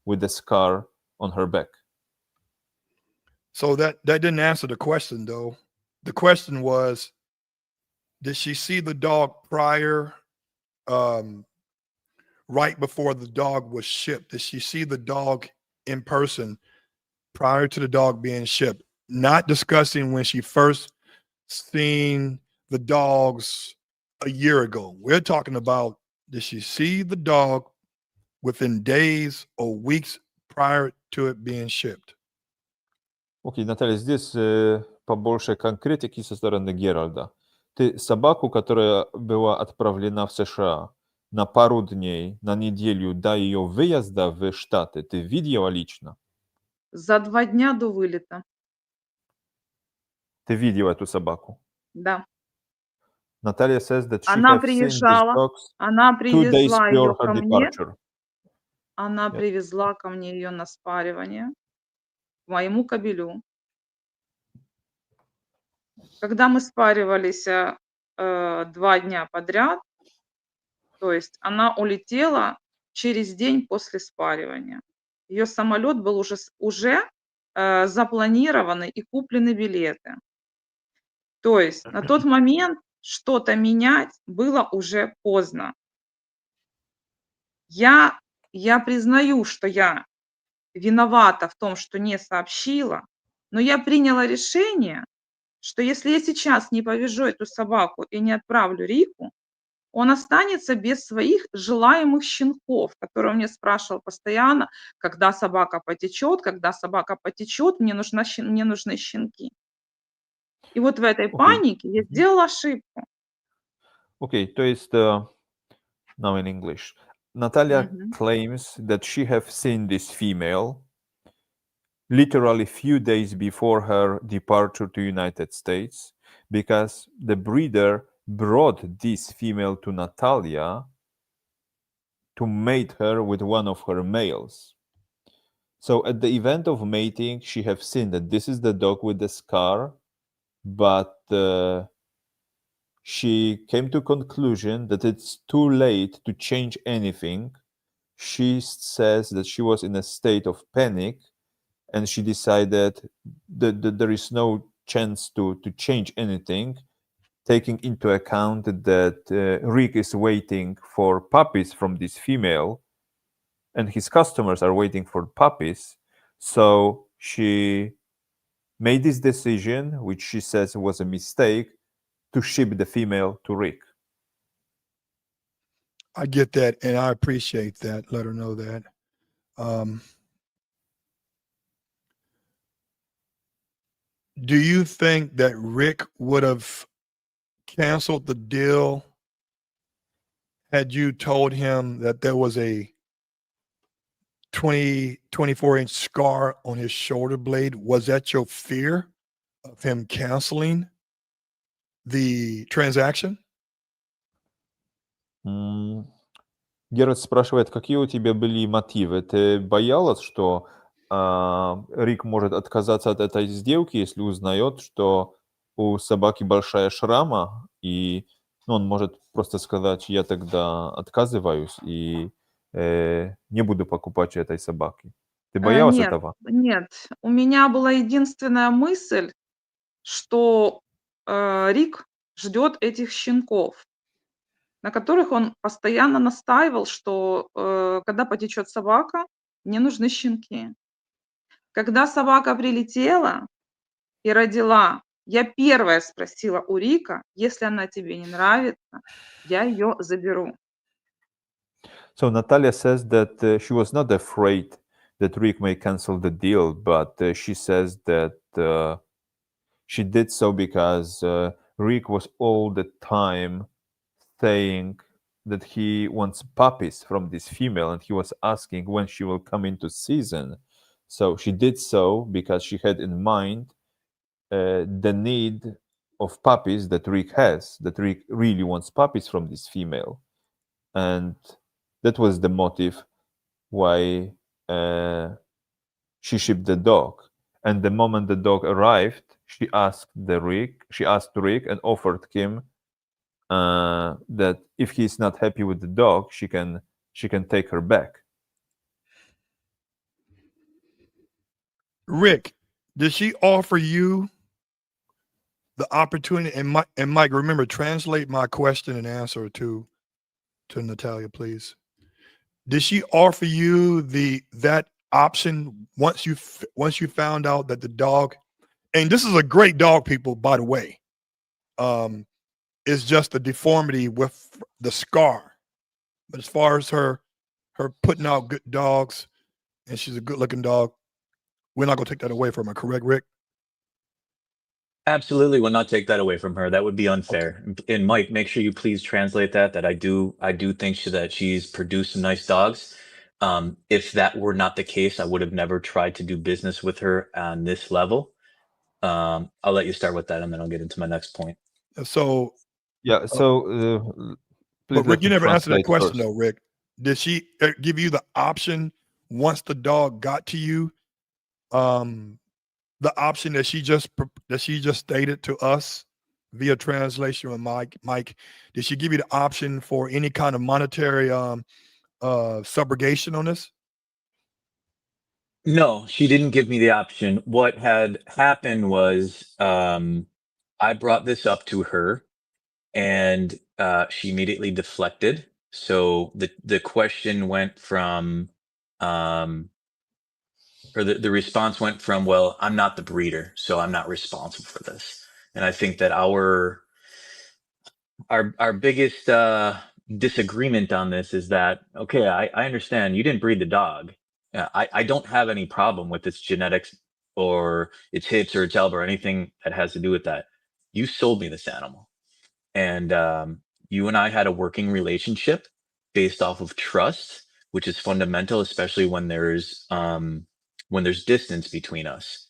with the scar on her back. So that didn't answer the question though. The question was, did she see the dog prior, right before the dog was shipped? Did she see the dog in person prior to the dog being shipped? Not discussing when she first seen the dogs a year ago. We're talking about, did she see the dog within days or weeks prior to it being shipped? Окей, Наталья, здесь побольше конкретики со стороны Геральда. Ты собаку, которая была отправлена в США на пару дней, на неделю до ее выезда в Штаты, ты видела лично? За 2 дня до вылета. Ты видела эту собаку? Да. Natalia says that she Она have seen these приезжала, dogs она 2 days привезла prior ее her ко мне, departure. она Yeah. привезла ко мне ее на спаривание, к моему кобелю. Когда мы спаривались 2 дня подряд, то есть она улетела через день после спаривания. Ее самолет был уже запланированы и куплены билеты. То есть на тот момент что-то менять было уже поздно. Я признаю, что я виновата в том, что не сообщила, но я приняла решение, что если я сейчас не повяжу эту собаку и не отправлю Рику, он останется без своих желаемых щенков, которые он мне спрашивал постоянно, когда собака потечет, мне нужны щенки. И вот в этой Окей. панике я сделала ошибку. Окей, то есть, now in English. Natalia Мгм. claims that she have seen this female literally few days before her departure to United States because the breeder brought this female to Natalia to mate her with one of her males. So at the event of mating, she have seen that this is the dog with the scar, but she came to conclusion that it's too late to change anything. She says that she was in a state of panic and she decided that there is no chance to change anything, taking into account that Rick is waiting for puppies from this female and his customers are waiting for puppies. So she made this decision, which she says was a mistake, to ship the female to Rick. I get that, and I appreciate that. Let her know that. Do you think that Rick would have canceled the deal had you told him that there was a 24-inch scar on his shoulder blade? Was that your fear of him canceling the transaction? Герат спрашивает, какие у тебя были мотивы? Ты боялась, что Рик может отказаться от этой сделки, если узнает, что у собаки большая шрама, и он может просто сказать, я тогда отказываюсь и не буду покупать этой собаки. Ты боялась Нет, этого? нет. У меня была единственная мысль, что Рик ждет этих щенков, на которых он постоянно настаивал, что когда потечет собака, мне нужны щенки. Когда собака прилетела и родила, я первая спросила у Рика, если она тебе не нравится, я ее заберу. So Natalia says that she was not afraid that Rick may cancel the deal, but she says that she did so because Rick was all the time saying that he wants puppies from this female and he was asking when she will come into season. So she did so because she had in mind the need of puppies that Rick has, that Rick really wants puppies from this female. And that was the motive why she shipped the dog. And the moment the dog arrived, she asked Rick and offered him that if he's not happy with the dog, she can take her back. Rick, did she offer you the opportunity? And Mike, remember, translate my question and answer to Natalia, please. Did she offer you that option once you found out that the dog, and this is a great dog, people, by the way, it's just a deformity with the scar. But as far as her putting out good dogs, and she's a good looking dog, we're not gonna take that away from her, correct, Rick? Absolutely will not take that away from her. That would be unfair. And Mike, make sure you please translate that I do think that she's produced some nice dogs. If that were not the case, I would have never tried to do business with her on this level. I'll let you start with that and then I'll get into my next point. So, Yeah, so please but Rick, let you me never answered that translate question first. though, Rick. Did she give you the option once the dog got to you? The option that she just stated to us via translation with Mike, did she give you the option for any kind of monetary subrogation on this? No, she didn't give me the option. What had happened was I brought this up to her and she immediately deflected. So the question went from or the response went from, well, I'm not the breeder, so I'm not responsible for this. And I think that our biggest disagreement on this is that, okay, I understand you didn't breed the dog. I don't have any problem with its genetics or its hips or its elbow or anything that has to do with that. You sold me this animal, and you and I had a working relationship based off of trust, which is fundamental, especially when there's distance between us.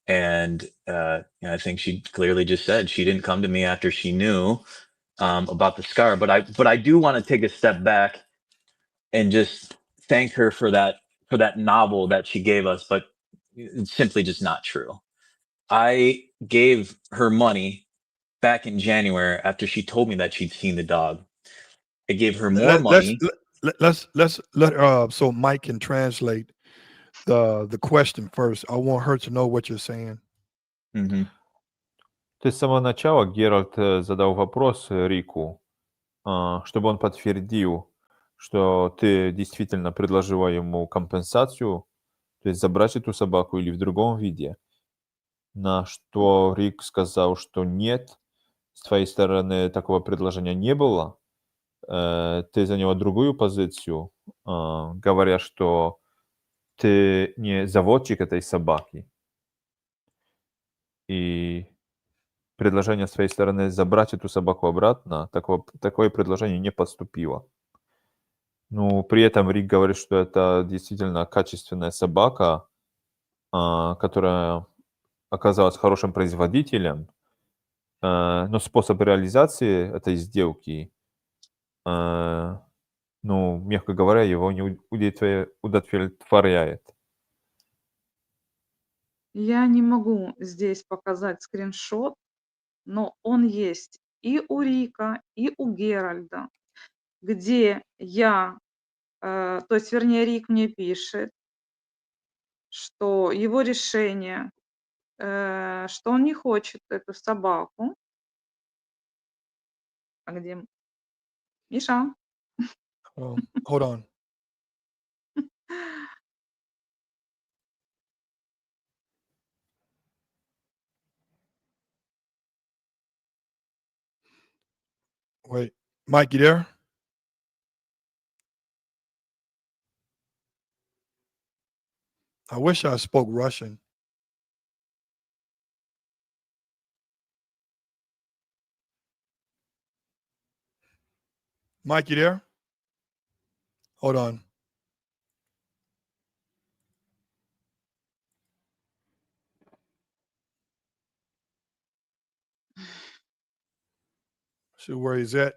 And I think she clearly just said she didn't come to me after she knew about the scar. But I do want to take a step back and just thank her for that novel that she gave us. But it's simply just not true. I gave her money back in January after she told me that she'd seen the dog. I gave her more money. Let's so Mike can translate the question first. I want her to know what you're saying. Mhm. То есть с самого начала Геральт задал вопрос Рику, чтобы он подтвердил, что ты действительно предложила ему компенсацию, то есть забрать эту собаку или в другом виде. На что Рик сказал, что нет, с твоей стороны такого предложения не было. Ты заняла другую позицию, говоря, что ты не заводчик этой собаки. И предложение с твоей стороны забрать эту собаку обратно, такое предложение не поступило. Ну, при этом Рик говорит, что это действительно качественная собака, которая оказалась хорошим производителем, но способ реализации этой сделки, ну, мягко говоря, его не удовлетворяет. Я не могу здесь показать скриншот, но он есть и у Рика, и у Геральда, где я, то есть, вернее, Рик мне пишет, что его решение, что он не хочет эту собаку. А где Миша? Hold on. Wait, Mike, you there? I wish I spoke Russian. Mike, you there? Hold on. See where he's at.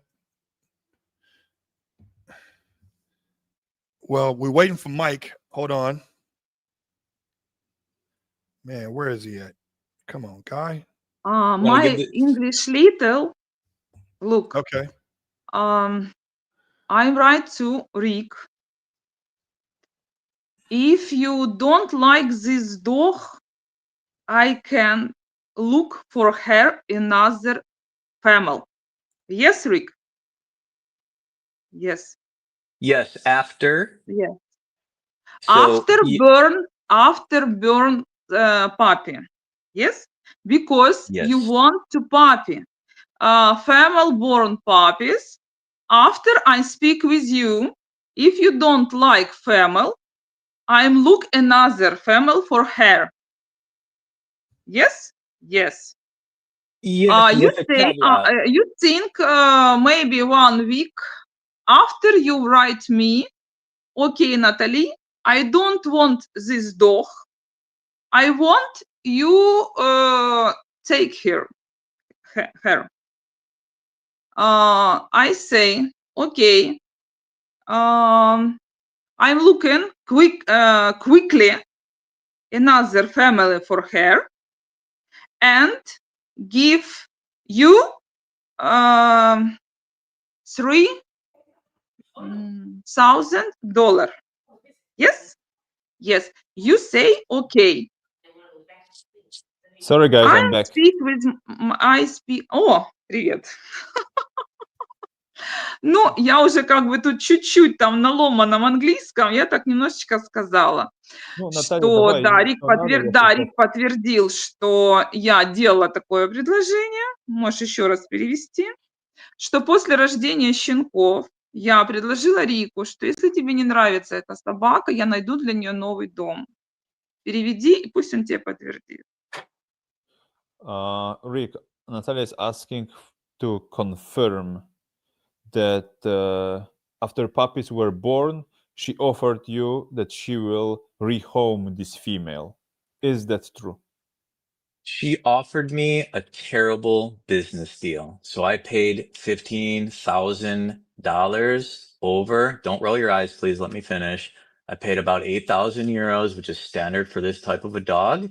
Well, we're waiting for Mike. Hold on. Man, where is he at? Come on, guy. My English little. Look. Okay. I write to Rick. If you don't like this dog, I can look for her another family. Yes, Rick? Yes. Yes, after. Yes. So After burn puppy. Yes? Because Yes. you want to puppy. Female born puppies. After I speak with you, if you don't like female, I'm look another female for her. Yes? Yes. Yes, You with a say caveat. you think maybe 1 week after you write me, okay, Natalie, I don't want this dog. I want you take her. I say, okay. I'm looking quickly another family for her and give you $3,000. Yes? Yes. You say okay. Sorry, guys, I'm back. О, привет. Ну, я уже как бы тут чуть-чуть там на ломаном английском, я так немножечко сказала, Ну, Наталья, что давай, да, что надо, если что. Рик подтвердил, что я делала такое предложение, можешь еще раз перевести, что после рождения щенков я предложила Рику, что если тебе не нравится эта собака, я найду для нее новый дом. Переведи, и пусть он тебе подтвердит. Rick, Natalia is asking to confirm that after puppies were born, she offered you that she will rehome this female. Is that true? She offered me a terrible business deal. So I paid $15,000 over. Don't roll your eyes, please. Let me finish. I paid about 8,000 euros, which is standard for this type of a dog.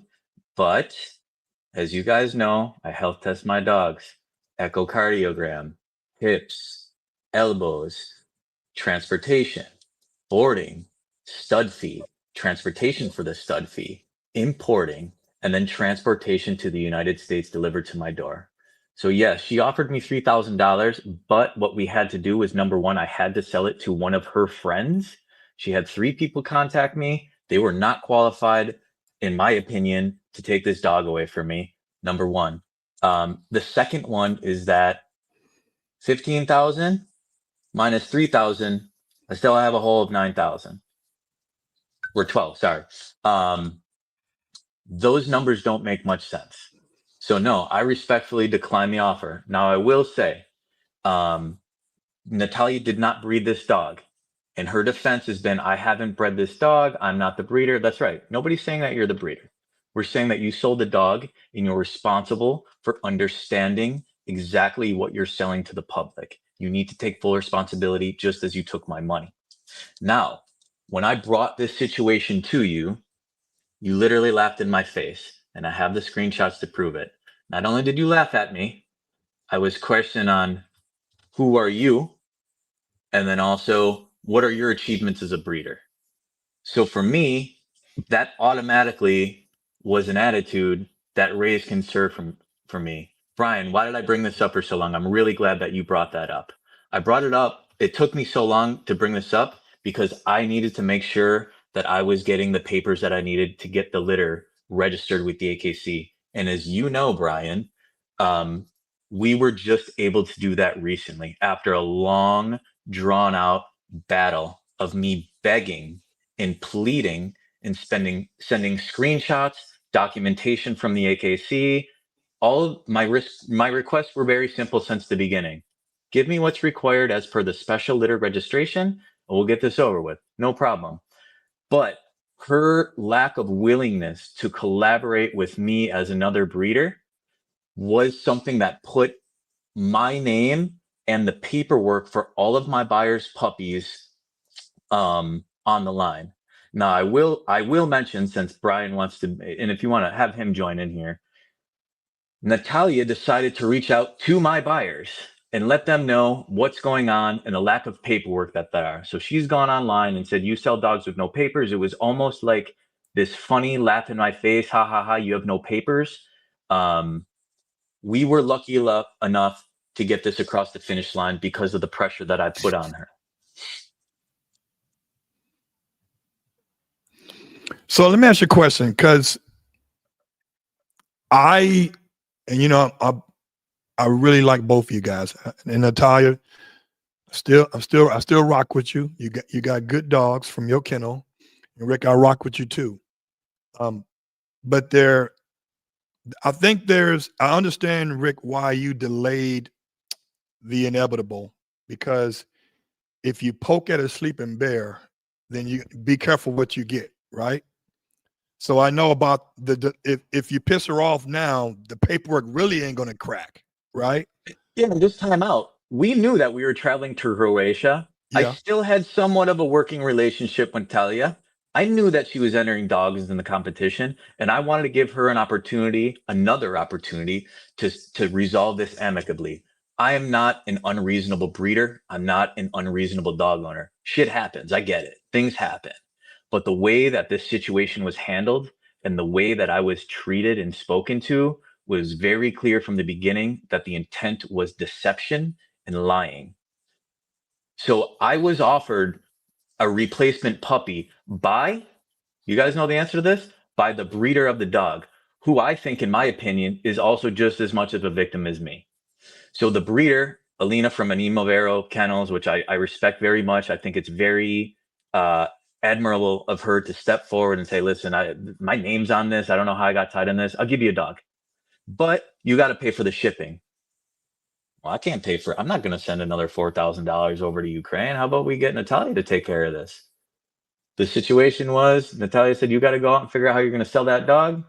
But as you guys know, I health test my dogs. Echocardiogram, hips, elbows, transportation, boarding, stud fee, transportation for the stud fee, importing, and then transportation to the United States delivered to my door. So yes, she offered me $3,000, but what we had to do was, number one, I had to sell it to one of her friends. She had 3 people contact me. They were not qualified, in my opinion, to take this dog away from me. Number one. The second one is that 15,000 minus 3,000, I still have a hole of 9,000. Or 12, sorry. Those numbers don't make much sense. So no, I respectfully decline the offer. Now I will say, Natalia did not breed this dog. And her defense has been, I haven't bred this dog. I'm not the breeder. That's right. Nobody's saying that you're the breeder. We're saying that you sold the dog and you're responsible for understanding exactly what you're selling to the public. You need to take full responsibility just as you took my money. Now, when I brought this situation to you, you literally laughed in my face, and I have the screenshots to prove it. Not only did you laugh at me, I was questioned on who are you? And then also, what are your achievements as a breeder? So for me, that automatically was an attitude that raised concern for me. Brian, why did I bring this up for so long? I'm really glad that you brought that up. I brought it up. It took me so long to bring this up because I needed to make sure that I was getting the papers that I needed to get the litter registered with the AKC. And as you know, Brian, we were just able to do that recently after a long, drawn out battle of me begging and pleading and sending screenshots, documentation from the AKC. All of my requests were very simple since the beginning. Give me what's required as per the special litter registration, and we'll get this over with. No problem. But her lack of willingness to collaborate with me as another breeder was something that put my name and the paperwork for all of my buyers' puppies on the line. Now I will mention, since Brian wants to, and if you want to have him join in here, Natalia decided to reach out to my buyers and let them know what's going on and the lack of paperwork that there are. So she's gone online and said, you sell dogs with no papers. It was almost like this funny laugh in my face. Ha ha ha. You have no papers. We were lucky enough to get this across the finish line because of the pressure that I put on her. So let me ask you a question, because I really like both of you guys. And Natalia, I still rock with you. You got good dogs from your kennel. And Rick, I rock with you too. But I understand, Rick, why you delayed the inevitable, because if you poke at a sleeping bear, then you be careful what you get, right? So I know about if you piss her off now, the paperwork really ain't gonna crack, right? Yeah, and this time out, we knew that we were traveling to Croatia. I Yeah. still had somewhat of a working relationship with Talia. I knew that she was entering dogs in the competition, and I wanted to give her another opportunity to resolve this amicably. I am not an unreasonable breeder. I'm not an unreasonable dog owner. Shit happens. I get it. Things happen. But the way that this situation was handled and the way that I was treated and spoken to was very clear from the beginning that the intent was deception and lying. So I was offered a replacement puppy by, you guys know the answer to this? By the breeder of the dog, who I think, in my opinion, is also just as much of a victim as me. So the breeder, Alina from Animovero Kennels, which I respect very much. I think it's very admirable of her to step forward and say, listen, my name's on this. I don't know how I got tied in this. I'll give you a dog, but you got to pay for the shipping. Well, I can't pay for, I'm not going to send another $4,000 over to Ukraine. How about we get Natalia to take care of this? The situation was Natalia said, you got to go out and figure out how you're going to sell that dog.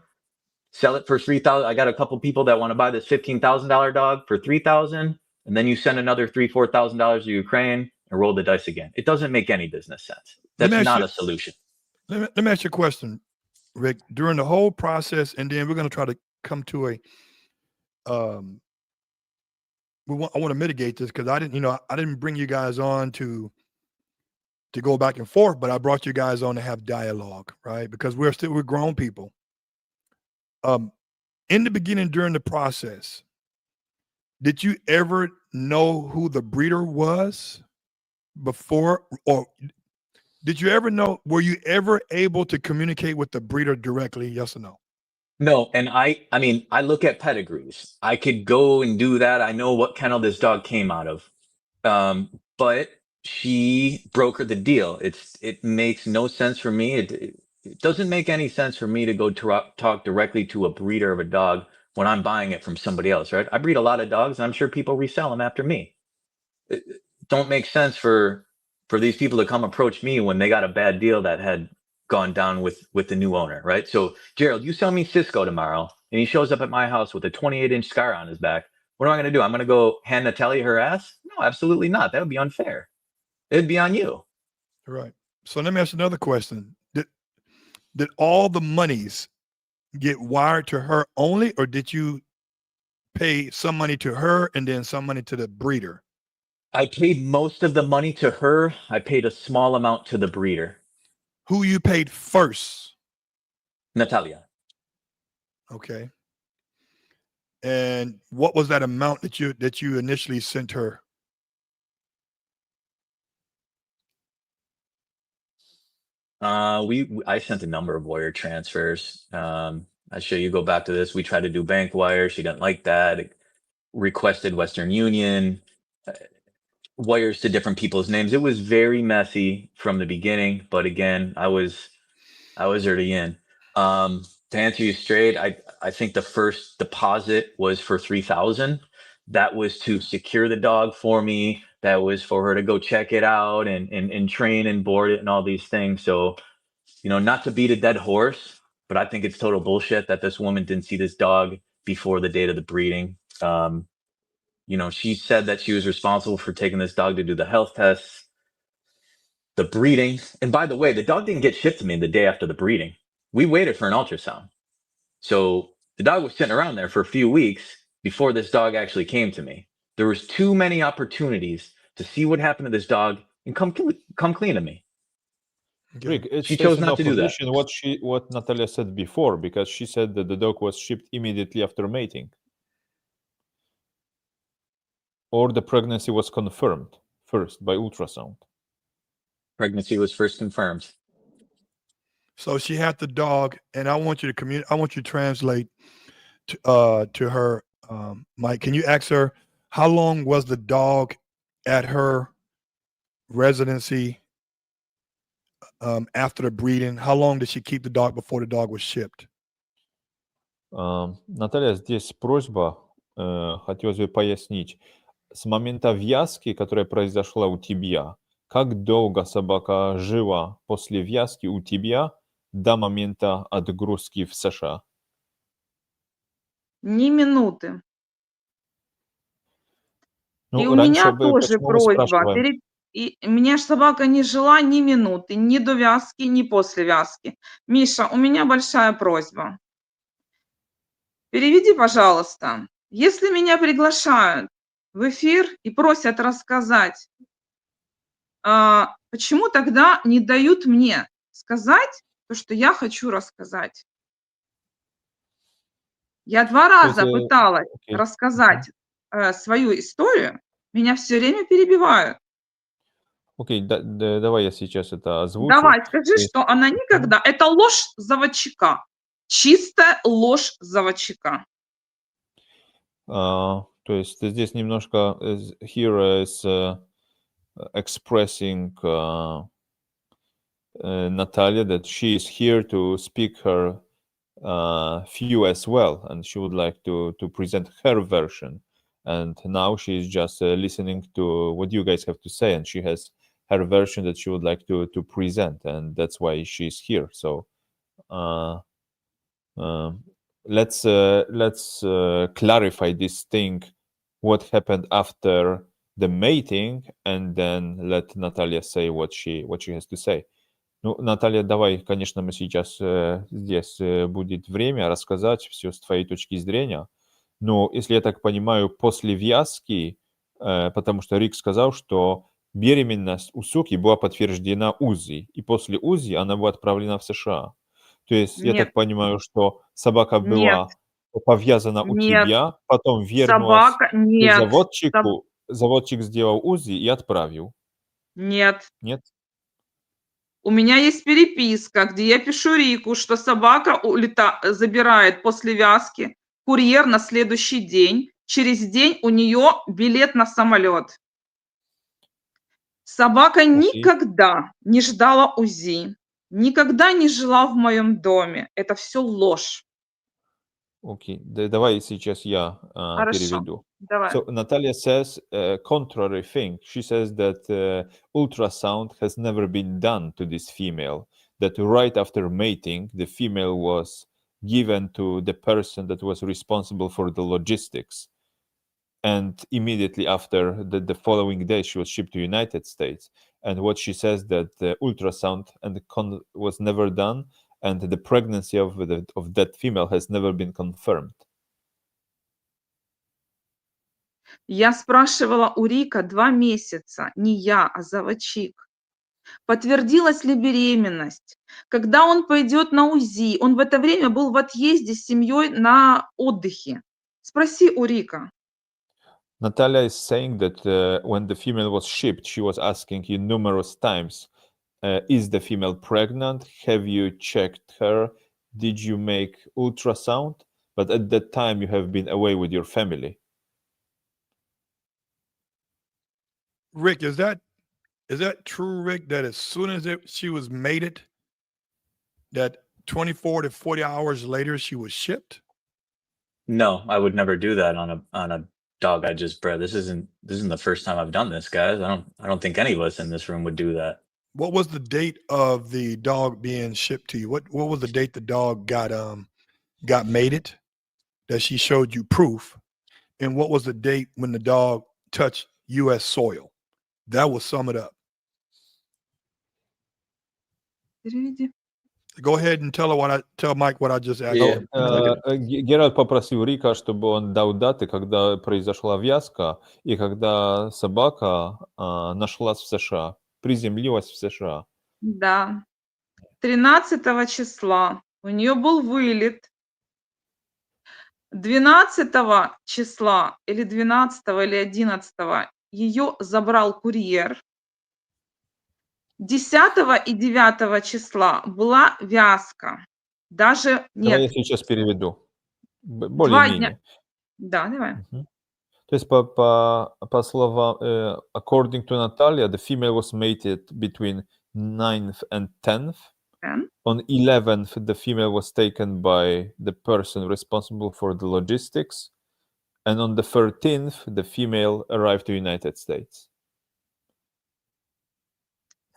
Sell it for $3,000. I got a couple people that want to buy this $15,000 dog for $3,000. And then you send another $4,000 to Ukraine and roll the dice again. It doesn't make any business sense. That's not a solution. Let me ask you a question, Rick. During the whole process, and then we're going to try to come to a, I want to mitigate this because I didn't bring you guys on to go back and forth, but I brought you guys on to have dialogue, right? Because we're grown people. In the beginning, during the process, did you ever know who the breeder was before, or did you ever know? Were you ever able to communicate with the breeder directly? Yes or no? No, and I mean, I look at pedigrees. I could go and do that. I know what kennel this dog came out of. But she brokered the deal. It makes no sense for me. It doesn't make any sense for me to go talk directly to a breeder of a dog when I'm buying it from somebody else, right? I breed a lot of dogs, and I'm sure people resell them after me. It don't make sense for these people to come approach me when they got a bad deal that had gone down with the new owner, right? So, Gerald, you sell me Cisco tomorrow, and he shows up at my house with a 28-inch scar on his back. What am I going to do? I'm going to go hand Natalia her ass? No, absolutely not. That would be unfair. It'd be on you. Right. So let me ask another question. Did all the monies get wired to her only, or did you pay some money to her and then some money to the breeder? I paid most of the money to her. I paid a small amount to the breeder. Who you paid first? Natalia. Okay. And what was that amount that you initially sent her? I sent a number of wire transfers. I show you go back to this. We tried to do bank wire. She didn't like that. Requested Western Union, wires to different people's names. It was very messy from the beginning, but again, I was already in. To answer you straight, I think the first deposit was for $3,000. That was to secure the dog for me. That was for her to go check it out and train and board it and all these things. So, not to beat a dead horse, but I think it's total bullshit that this woman didn't see this dog before the date of the breeding. She said that she was responsible for taking this dog to do the health tests, the breeding. And by the way, the dog didn't get shipped to me the day after the breeding. We waited for an ultrasound. So the dog was sitting around there for a few weeks before this dog actually came to me. There was too many opportunities to see what happened to this dog and come clean to me. Rick, She chose not to do that. What Natalia said before, because she said that the dog was shipped immediately after mating, or the pregnancy was confirmed first by ultrasound. Pregnancy was first confirmed. So she had the dog, and I want you to I want you to translate to her, Mike. Can you ask her how long was the dog at her residency after the breeding? How long did she keep the dog before the dog was shipped? Наталья, здесь просьба, хотелось бы пояснить. С момента вязки, которая произошла у тебя, как долго собака жила после вязки у тебя до момента отгрузки в США? Ни минуты. Ну, И у раньше меня тоже почему мы просьба. спрашиваем? У меня собака не жила ни минуты, ни до вязки, ни после вязки. Миша, у меня большая просьба. Переведи, пожалуйста. Если меня приглашают в эфир и просят рассказать, почему тогда не дают мне сказать то, что я хочу рассказать? Я 2 раза пыталась рассказать свою историю, меня все время перебивают. Окей, давай я сейчас это озвучу. Давай, скажи, То есть, что она никогда... Это ложь заводчика. Чистая ложь заводчика. то есть здесь немножко here is expressing Natalia that she is here to speak her view as well, and she would like to present her version. And now she is just listening to what you guys have to say, and she has her version that she would like to present, and that's why she's here. So let's clarify this thing, what happened after the mating, and then let Natalia say what she has to say. Ну, Наталья, давай, конечно, мы сейчас здесь будет время рассказать все с твоей точки зрения. Но, если я так понимаю, после вязки, потому что Рик сказал, что беременность у суки была подтверждена УЗИ, и после УЗИ она была отправлена в США. То есть, я Нет, так понимаю, что собака нет, была повязана у нет. тебя, потом вернулась Собака... к Нет. заводчику, заводчик сделал УЗИ и отправил. Нет. Нет? У меня есть переписка, где я пишу Рику, что собака забирает после вязки курьер на следующий день. Через день у нее билет на самолет. Собака Окей. никогда не ждала УЗИ, никогда не жила в моем доме. Это все ложь. Окей, давай сейчас я Хорошо, переведу. давай. So Natalia says contrary thing. She says that ultrasound has never been done to this female. That right after mating, the female was given to the person that was responsible for the logistics, and immediately after the following day, she was shipped to United States. And what she says that the ultrasound and was never done, and the pregnancy of that female has never been confirmed. Я спрашивала у Рика 2 месяца, не я, а заводчик, подтвердилась ли беременность, когда он пойдет на УЗИ. Он в это время был в отъезде с семьей на отдыхе. Спроси у Рика. Natalia is saying that when the female was shipped, she was asking you numerous times, is the female pregnant? Have you checked her? Did you make ultrasound? But at that time, you have been away with your family. Rick, is that true, Rick, that as soon as she was mated, that 24 to 40 hours later she was shipped? No, I would never do that on a dog I just bred. This isn't the first time I've done this, guys. I don't think any of us in this room would do that. What was the date of the dog being shipped to you? What was the date the dog got mated, that she showed you proof? And what was the date when the dog touched U.S. soil? That will sum it up. Переведи. Go ahead and tell Mike what I just asked Yeah. him. Геральт попросил Рика, чтобы он дал даты, когда произошла вязка и когда собака нашлась в США, приземлилась в США. Да. 13 числа у нее был вылет. 12 числа или 12 или 11 ее забрал курьер. 10 и 9 числа была вязка. Даже Давай я нет, сейчас переведу. 2 дня. Более-менее. Да, давай. То есть по словам, according to Natalia, the female was mated between 9th and 10th. On 11th, the female was taken by the person responsible for the logistics. And on the 13th, the female arrived to United States.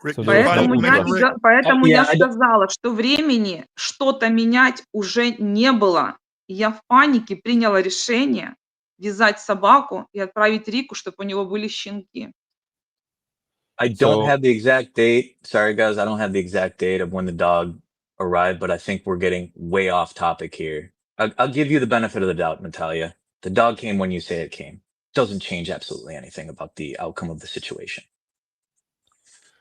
Rick, So did there was anybody no make difference. Поэтому Yeah, я сказала, что времени что-то менять уже не было. И я в панике приняла решение вязать собаку и отправить Рику, чтобы у него были щенки. I don't So- have the exact date. Sorry, guys, I don't have the exact date of when the dog arrived, but I think we're getting way off topic here. I'll give you the benefit of the doubt, Natalia. The dog came when you say it came. Doesn't change absolutely anything about the outcome of the situation.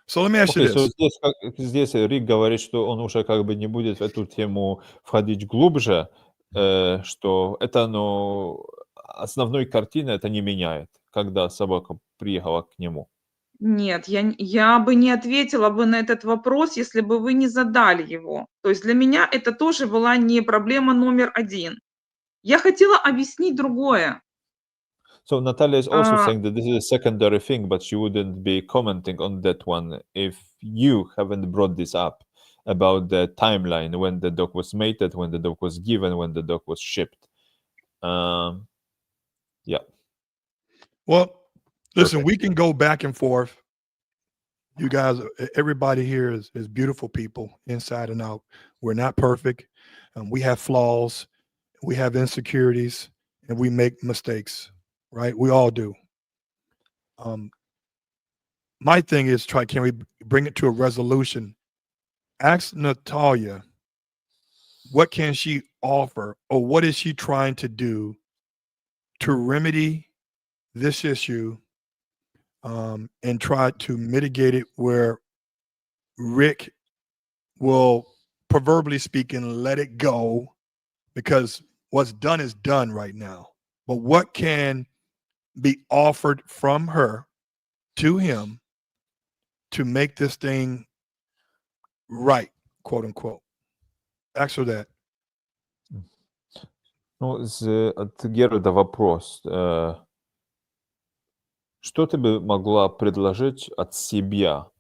So let me ask you Okay, so this. здесь Рик говорит, что он уже как бы не будет в эту тему входить глубже, что это, основной картины это не меняет, когда собака приехала к нему. Нет, я бы не ответила бы на этот вопрос, если бы вы не задали его. То есть для меня это тоже была не проблема номер 1. Я хотела объяснить другое. So Natalia is also А, saying that this is a secondary thing, but she wouldn't be commenting on that one if you haven't brought this up about the timeline when the dog was mated, when the dog was given, when the dog was shipped. Yeah. Well, listen, Perfect. we can go back and forth. You guys, everybody here is beautiful people inside and out. We're not perfect. We have flaws, we have insecurities, and we make mistakes, right? We all do. My thing is can we bring it to a resolution? Ask Natalia, what can she offer or what is she trying to do to remedy this issue, and try to mitigate it where Rick will, proverbially speaking, let it go, because what's done is done right now. But what can be offered from her to him to make this thing right, quote unquote? Ask her that. Ну, от Геральда вопрос. Что ты бы могла предложить от себя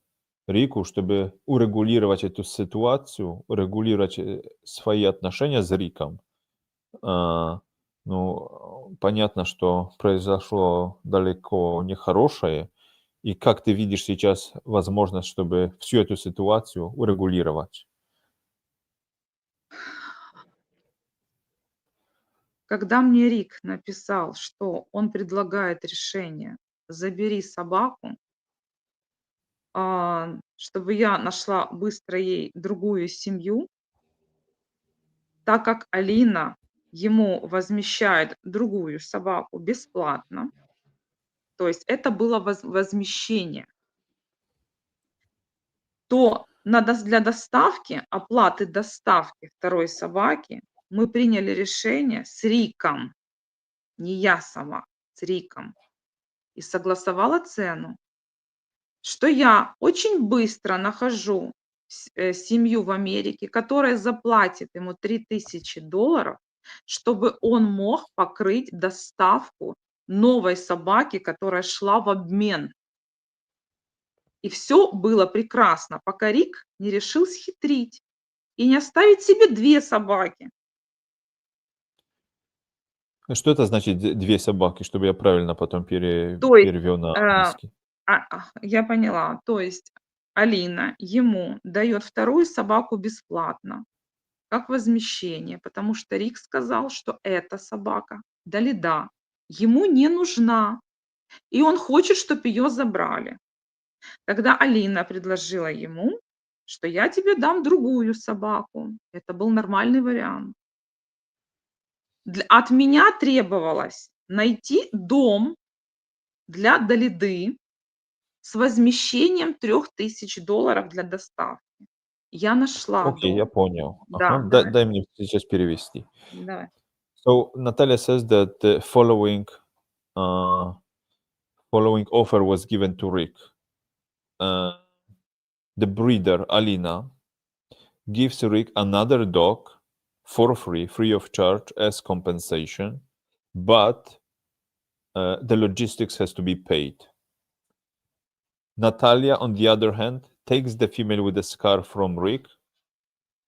Рику, чтобы урегулировать эту ситуацию, урегулировать свои отношения с Риком? Ну, понятно, что произошло далеко нехорошее. И как ты видишь сейчас возможность, чтобы всю эту ситуацию урегулировать? Когда мне Рик написал, что он предлагает решение «забери собаку», чтобы я нашла быстро ей другую семью, так как Алина ему возмещает другую собаку бесплатно, то есть это было возмещение, то для доставки, оплаты доставки второй собаки мы приняли решение с Риком, не я сама, с Риком, и согласовала цену, что я очень быстро нахожу семью в Америке, которая заплатит ему $3000, чтобы он мог покрыть доставку новой собаки, которая шла в обмен. И все было прекрасно, пока Рик не решил схитрить и не оставить себе 2 собаки. Что это значит две собаки, чтобы я правильно потом То есть, перевел на э, английский? я поняла. То есть Алина ему дает вторую собаку бесплатно, как возмещение, потому что Рик сказал, что эта собака, Далида, ему не нужна, и он хочет, чтобы ее забрали. Тогда Алина предложила ему, что я тебе дам другую собаку. Это был нормальный вариант. От меня требовалось найти дом для Далиды с возмещением $3000 для доставки. Я нашла Окей, я дом. понял. Ага, Да, давай, дай мне сейчас перевести. давай. So Natalia says that the uh, following offer was given to Rick. The breeder, Alina, gives Rick another dog for free of charge as compensation, but the logistics has to be paid. Natalia, on the other hand, takes the female with the scar from Rick,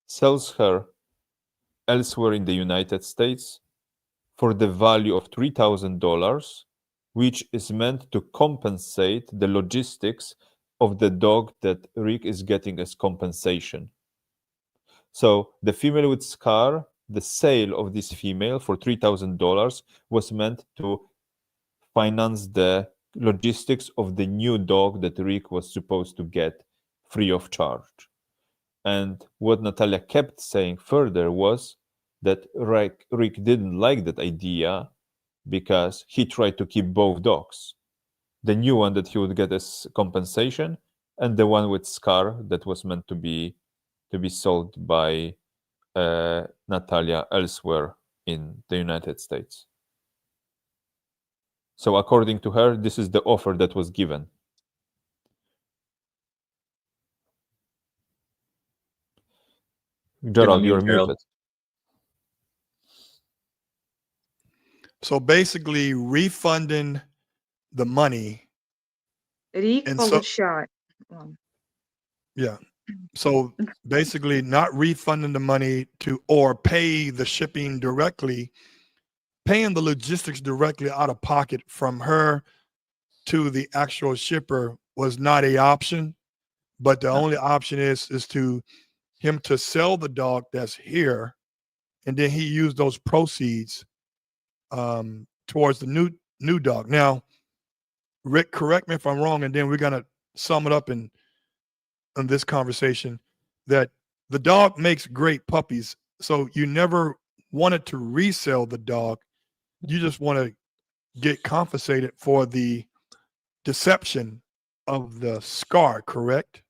sells her elsewhere in the United States for the value of $3,000, which is meant to compensate the logistics of the dog that Rick is getting as compensation. So the female with scar, the sale of this female for $3,000 was meant to finance the logistics of the new dog that Rick was supposed to get free of charge. And what Natalia kept saying further was that Rick didn't like that idea because he tried to keep both dogs. The new one that he would get as compensation and the one with scar that was meant to be sold by Natalia elsewhere in the United States. So according to her, this is the offer that was given. Gerald, mute, you're Gerald. muted. So basically refunding the money. Рик And so, получает. Ладно. yeah. So basically not refunding the money or pay the shipping directly, paying the logistics directly out of pocket from her to the actual shipper was not a option. But the only option is to him to sell the dog that's here, and then he used those proceeds towards the new dog. Now, Rick, correct me if I'm wrong, and then we're gonna sum it up in this conversation. That the dog makes great puppies, so you never wanted to resell the dog. You just want to get compensated for the deception of the scar, correct?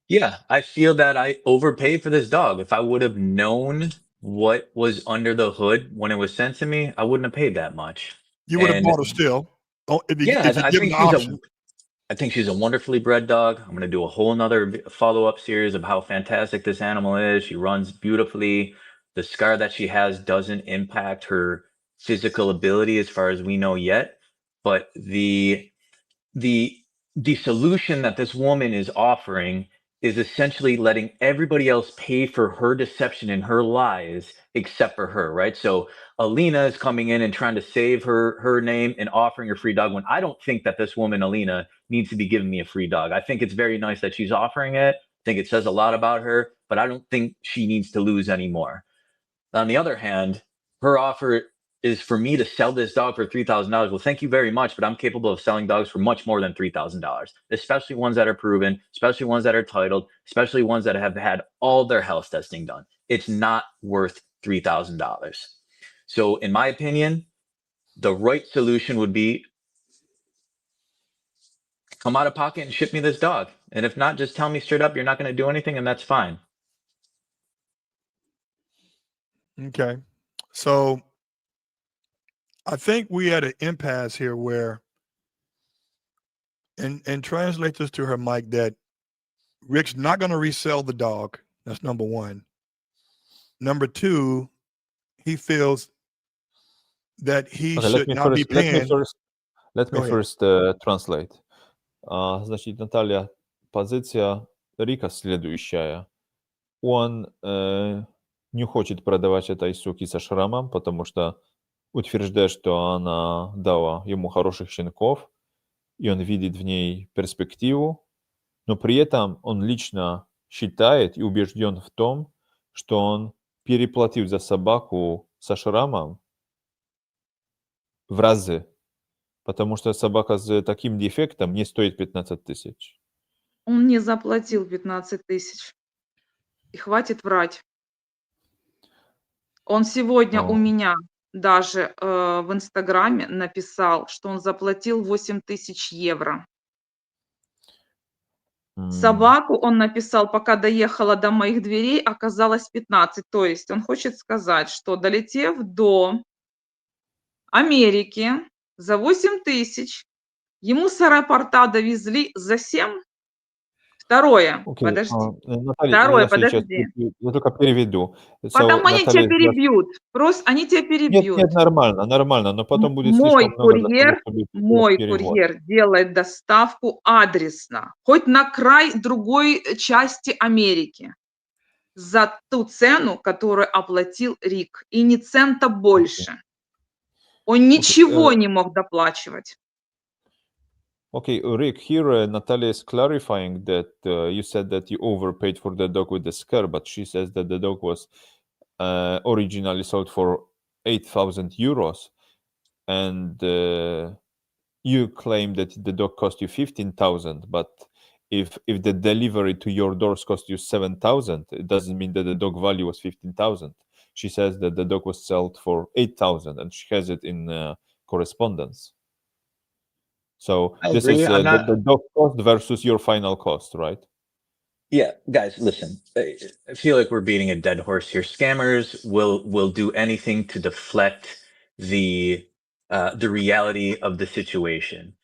Yeah, I feel that I overpaid for this dog. If I would have known what was under the hood when it was sent to me, I wouldn't have paid that much. You would have And bought her still. Oh, if you yeah, I given think the option. I think she's a wonderfully bred dog. I'm going to do a whole nother follow-up series of how fantastic this animal is. She runs beautifully. The scar that she has doesn't impact her physical ability as far as we know yet, but the solution that this woman is offering is essentially letting everybody else pay for her deception and her lies except for her, right? So Alina is coming in and trying to save her name and offering her free dog when I don't think that this woman Alina needs to be giving me a free dog. I think it's very nice that she's offering it. I think it says a lot about her, but I don't think she needs to lose anymore. On the other hand, her offer is for me to sell this dog for $3,000. Well, thank you very much, but I'm capable of selling dogs for much more than $3,000, especially ones that are proven, especially ones that are titled, especially ones that have had all their health testing done. It's not worth $3,000. So in my opinion, the right solution would be come out of pocket and ship me this dog. And if not, just tell me straight up, you're not going to do anything, and that's fine. Okay. So I think we had an impasse here where, and translate this to her, Mike, that Rick's not going to resell the dog. That's number one. Number two, he feels that he Okay, should not be paying. let me Go ahead. first translate. Значит, Наталья, позиция Рика следующая. Он не хочет продавать этой суки со шрамом, потому что утверждает, что она дала ему хороших щенков, и он видит в ней перспективу, но при этом он лично считает и убежден в том, что он переплатил за собаку со шрамом в разы, потому что собака с таким дефектом не стоит 15 тысяч. Он не заплатил 15 тысяч. И хватит врать. Он сегодня у меня даже в Инстаграме написал, что он заплатил 8 тысяч евро. Собаку он написал, пока доехала до моих дверей, оказалось 15. То есть он хочет сказать, что долетев до Америки за 8 тысяч, ему с аэропорта довезли за 7. Второе, Окей, подожди. Наталья, Второе, я сейчас подожди. я только переведу. Потому они тебя Наталья, перебьют. Просто они тебя нет, перебьют. нормально, но потом будет Мой слишком много доходов, чтобы мой перевод. курьер делает доставку адресно, хоть на край другой части Америки, за ту цену, которую оплатил Рик, и ни цента больше. Он ничего не мог доплачивать. Okay, Rick, here Natalia is clarifying that you said that you overpaid for the dog with the scar, but she says that the dog was originally sold for 8,000 euros, and you claim that the dog cost you 15,000, but if the delivery to your doors cost you 7,000, it doesn't mean that the dog value was 15,000. She says that the dog was sold for 8,000, and she has it in correspondence. So this is the dog cost versus your final cost, right? Yeah, guys, listen. I feel like we're beating a dead horse here. Scammers will do anything to deflect the reality of the situation.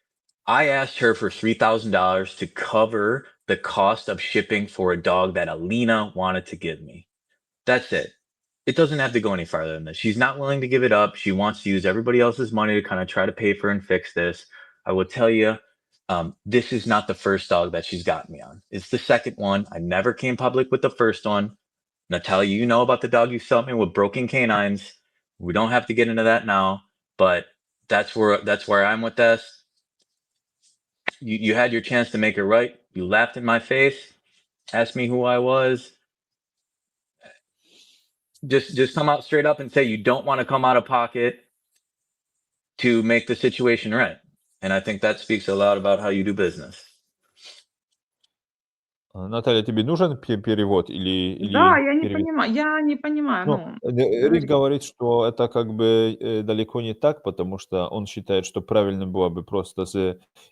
I asked her for $3,000 to cover the cost of shipping for a dog that Alina wanted to give me. That's it. It doesn't have to go any farther than this. She's not willing to give it up. She wants to use everybody else's money to kind of try to pay for and fix this. I will tell you, this is not the first dog that she's got me on. It's the second one. I never came public with the first one. Natalia, you know about the dog you sold me with broken canines. We don't have to get into that now, but that's where I'm with this. You had your chance to make it right. You laughed in my face, asked me who I was. Just come out straight up and say you don't want to come out of pocket to make the situation right. And I think that speaks a lot about how you do business. Наталья, тебе нужен перевод или Да, я не понимаю, Ну, ну, Рик говори. говорит, что это как бы далеко не так, потому что он считает, что правильно было бы просто,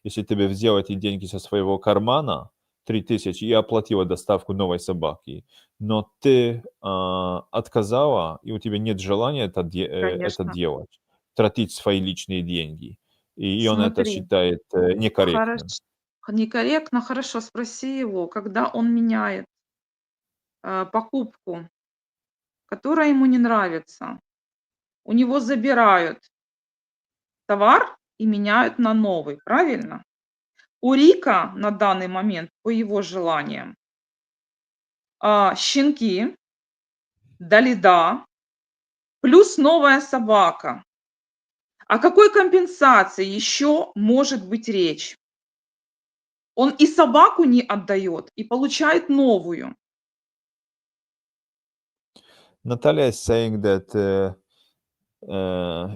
если тебе взял эти деньги со своего кармана, 3000, и оплатила доставку новой собаки, но ты отказала, и у тебя нет желания это Конечно. делать, тратить свои личные деньги. И он это Смотри, считает некорректным. некорректно, хорошо, спроси его, когда он меняет покупку, которая ему не нравится, у него забирают товар и меняют на новый, правильно? У Рика на данный момент, по его желаниям, щенки, Далида, плюс новая собака. О какой компенсации еще может быть речь? Он и собаку не отдает, и получает новую. Natalia is saying that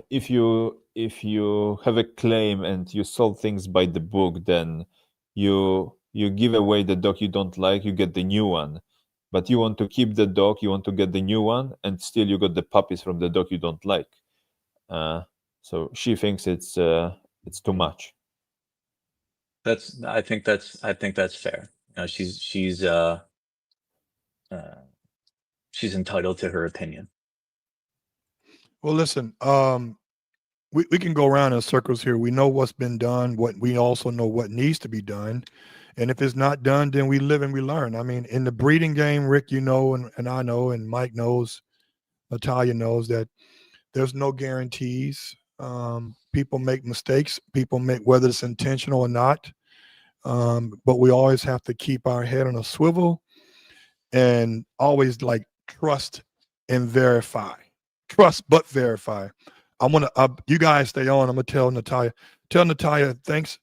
if you have a claim and you sold things by the book, then you give away the dog you don't like, you get the new one. But you want to keep the dog, you want to get the new one, and still you got the puppies from the dog you don't like. So she thinks it's too much. I think that's fair. She's entitled to her opinion. Well, listen, we can go around in circles here. We know what's been done. We also know what needs to be done. And if it's not done, then we live and we learn. I mean, in the breeding game, Rick, you know, and I know, and Mike knows, Natalia knows that there's no guarantees. People make mistakes. People make, whether it's intentional or not. But we always have to keep our head on a swivel and always like trust and verify. Trust but verify. I want to. You guys stay on. I'm gonna tell Natalia. Tell Natalia thanks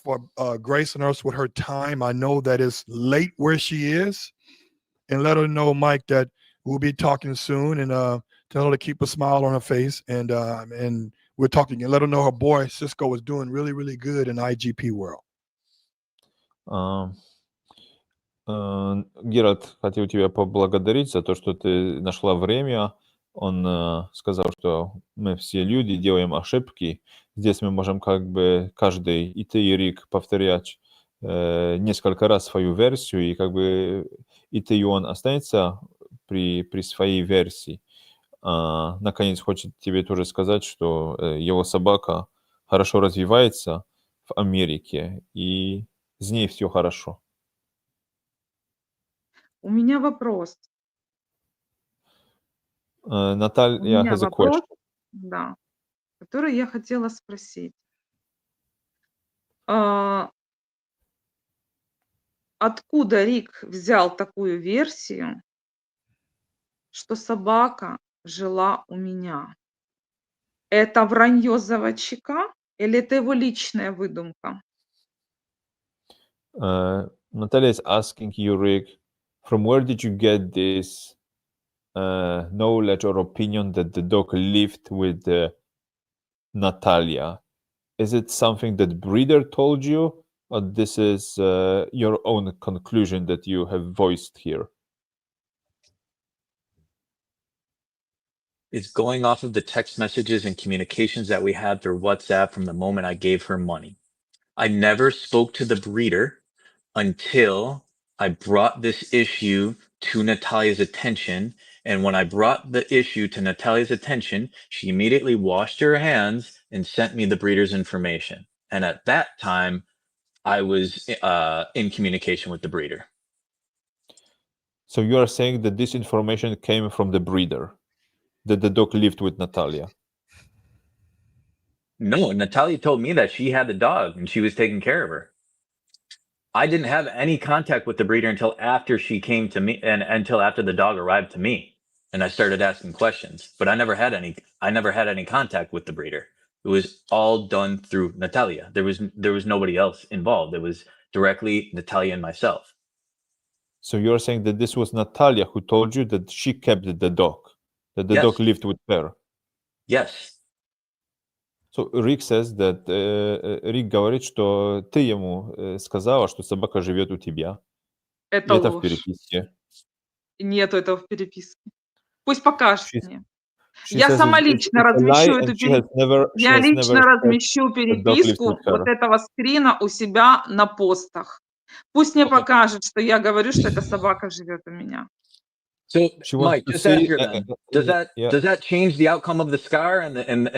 for gracing us with her time. I know that it's late where she is, and let her know, Mike, that we'll be talking soon. And tell her to keep a smile on her face. And we're talking. And let her know her boy Cisco is doing really, really good in IGP world. Герат хотел тебя поблагодарить за то, что ты нашла время. Он сказал, что мы все люди, делаем ошибки. Здесь мы можем как бы каждый, и ты, и Рик, повторять несколько раз свою версию, и как бы и ты, и он останется при своей версии. Наконец, хочет тебе тоже сказать, что его собака хорошо развивается в Америке, и с ней все хорошо. У меня вопрос. Наталья has a question. Да, который я хотела спросить. Откуда Рик взял такую версию, что собака жила у меня? Это вранье заводчика или это его личная выдумка? Natalia is asking you, Rick, from where did you get this knowledge or opinion that the dog lived with Natalia? Is it something that breeder told you, or this is your own conclusion that you have voiced here? It's going off of the text messages and communications that we had through WhatsApp from the moment I gave her money. I never spoke to the breeder until I brought this issue to Natalia's attention. And when I brought the issue to Natalia's attention, she immediately washed her hands and sent me the breeder's information. And at that time, I was in communication with the breeder. So you are saying that this information came from the breeder, that the dog lived with Natalia. No, Natalia told me that she had the dog and she was taking care of her. I didn't have any contact with the breeder until after she came to me and until after the dog arrived to me. And I started asking questions, but I never had any contact with the breeder. It was all done through Natalia. There was nobody else involved. It was directly Natalia and myself. So you're saying that this was Natalia who told you that she kept the dog, that the Yes. dog lived with her. Yes. So Rick says that Рик говорит, что ты ему сказала, что собака живет у тебя. И Это это в ложь. переписке. Нету этого в переписке. Пусть покажет She- мне. She Я says сама it's лично a lie размещу and эту she has переписку. she Я has лично never said размещу the dog lives переписку with her. вот этого скрина у себя на постах. Пусть мне Okay. покажет, что я говорю, что эта собака живет у меня. So, She wants Mike, to just see, ask her then. Does that change the outcome of the scar and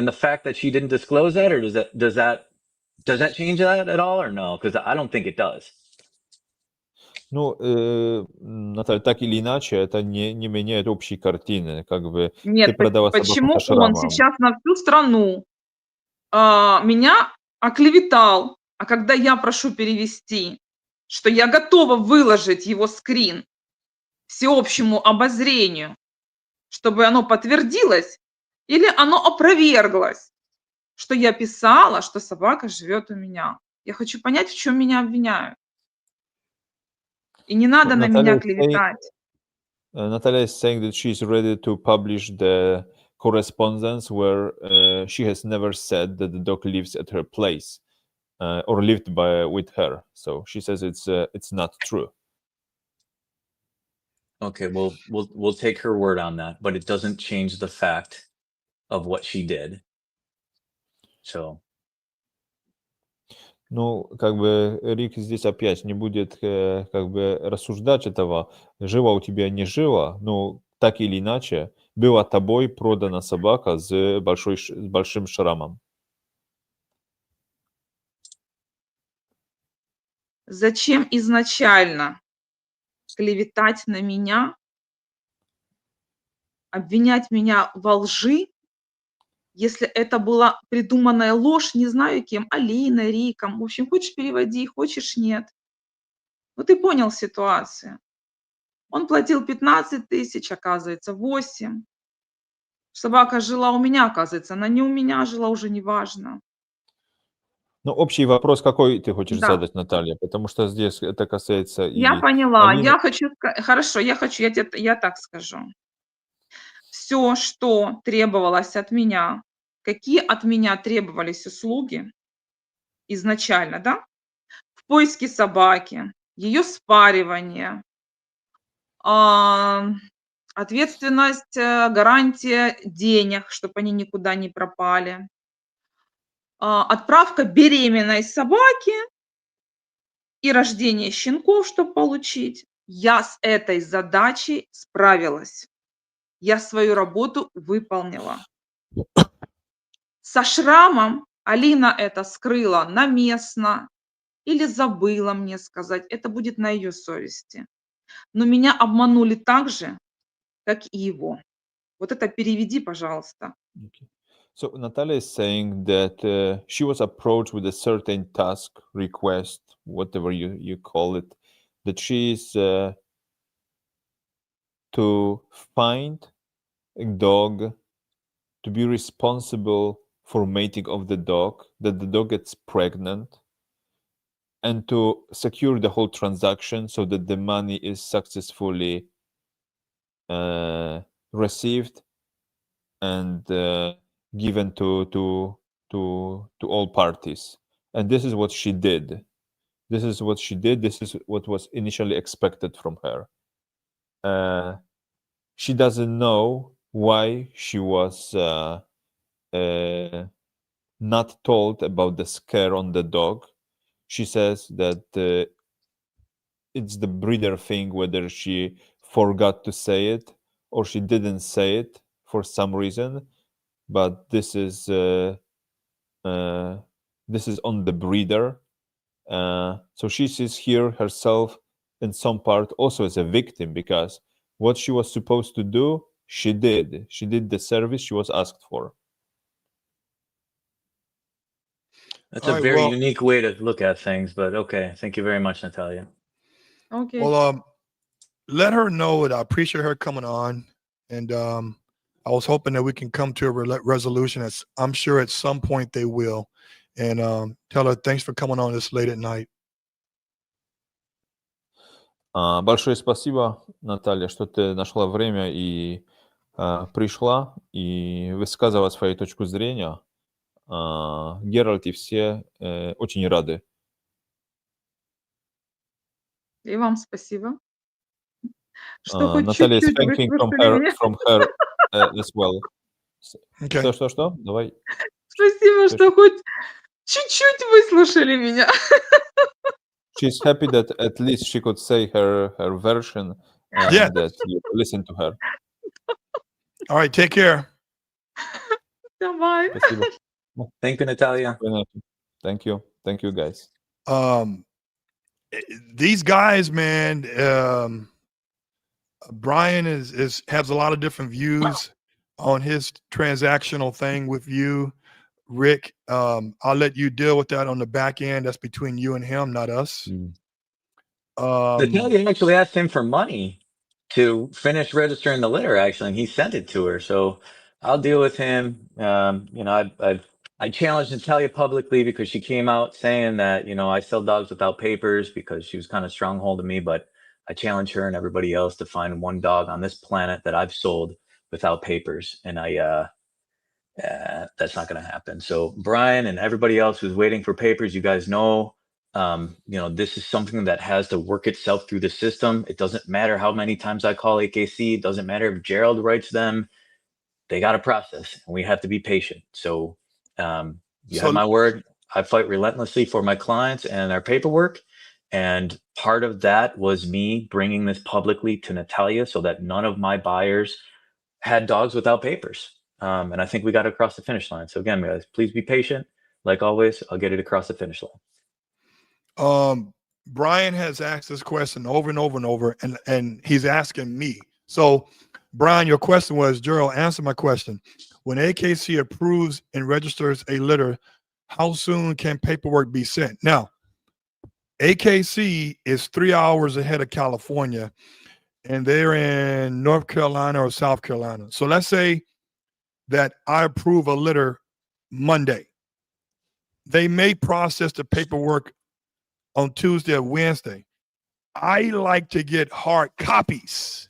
the fact that she didn't disclose that, or does that change that at all, or no? Because I don't think it does. Ну, Наталья, так или иначе, это не меняет общей картины. Как бы ты Нет, продала собаку почему со он шрамом. сейчас на всю страну меня оклеветал, а когда я прошу перевести, что я готова выложить его скрин всеобщему обозрению, чтобы оно подтвердилось или оно опроверглось, что я писала, что собака живет у меня. Я хочу понять, в чем меня обвиняют. И не надо на меня клеветать. Natalia is saying that she's ready to publish the correspondence where she has never said that the dog lives at her place or lived with her. So she says it's not true. Okay, well, we'll take her word on that, but it doesn't change the fact of what she did. So. Ну, как бы Рик здесь опять не будет как бы рассуждать этого, жива у тебя, не жива, но так или иначе была тобой продана собака с большим шрамом. Зачем изначально клеветать на меня, обвинять меня во лжи, если это была придуманная ложь, не знаю кем, Алиной, Риком. В общем, хочешь переводи, хочешь нет. Ну, ты понял ситуацию. Он платил 15 тысяч, оказывается, 8. Собака жила у меня, оказывается, она не у меня жила, уже неважно. Ну, общий вопрос какой ты хочешь Да. задать, Наталья? Потому что здесь это касается Я и поняла. Алины. Я хочу хорошо, я так скажу. Все, что требовалось от меня, какие от меня требовались услуги изначально, да? В поиске собаки, ее спаривание, ответственность, гарантия денег, чтобы они никуда не пропали, отправка беременной собаки и рождение щенков, чтобы получить. Я с этой задачей справилась. Я свою работу выполнила. Со шрамом Алина это скрыла наместно или забыла мне сказать. Это будет на ее совести. Но меня обманули так же, как и его. Вот это переведи, пожалуйста. Okay. So Natalia is saying that she was approached with a certain task, request, whatever you call it, that she is to find a dog, to be responsible for mating of the dog, that the dog gets pregnant, and to secure the whole transaction so that the money is successfully received and given to all parties. And this is what she did. This is what she did. This is what was initially expected from her. She doesn't know why she was not told about the scare on the dog. She says that it's the breeder thing, whether she forgot to say it or she didn't say it for some reason. But this is on the breeder. So she sees here herself in some part also as a victim, because what she was supposed to do, she did. She did the service she was asked for. That's All a right, very well, unique way to look at things, but okay. Thank you very much, Natalia. Okay. well, let her know that I appreciate her coming on, and I was hoping that we can come to a resolution. I'm sure at some point they will, and tell her thanks for coming on this late at night. Большое спасибо, Наталья, что ты нашла время и пришла и высказала свою точку зрения. Геральт и все очень рады. И вам спасибо, что хоть Наталья is чуть-чуть thanking выслушали меня. from her as well. Okay. Что? Давай. Спасибо, Слушай. что хоть чуть-чуть выслушали меня. She's happy that at least she could say her version and Yeah. that you listen to her. All right, take care. Давай. Спасибо. Thank you, Natalia. Thank you. Thank you, guys. These guys, man, Brian has a lot of different views on his transactional thing with you, Rick. I'll let you deal with that on the back end. That's between you and him, not us. Natalia actually asked him for money to finish registering the litter, actually, and he sent it to her. So I'll deal with him. I challenged Natalia publicly because she came out saying that, I sell dogs without papers, because she was kind of strongholding me, but I challenge her and everybody else to find one dog on this planet that I've sold without papers. And that's not going to happen. So Brian and everybody else who's waiting for papers, you guys know, this is something that has to work itself through the system. It doesn't matter how many times I call AKC. It doesn't matter if Gerald writes them. They got a process, and we have to be patient. So you have my word. I fight relentlessly for my clients and their paperwork. And part of that was me bringing this publicly to Natalia so that none of my buyers had dogs without papers. And I think we got it across the finish line. So again, guys, please be patient. Like always, I'll get it across the finish line. Brian has asked this question over and over and over, and he's asking me. So, Brian, your question was, Gerald, answer my question. When AKC approves and registers a litter, how soon can paperwork be sent? Now, AKC is 3 hours ahead of California, and they're in North Carolina or South Carolina. So let's say that I approve a litter Monday. They may process the paperwork on Tuesday or Wednesday. I like to get hard copies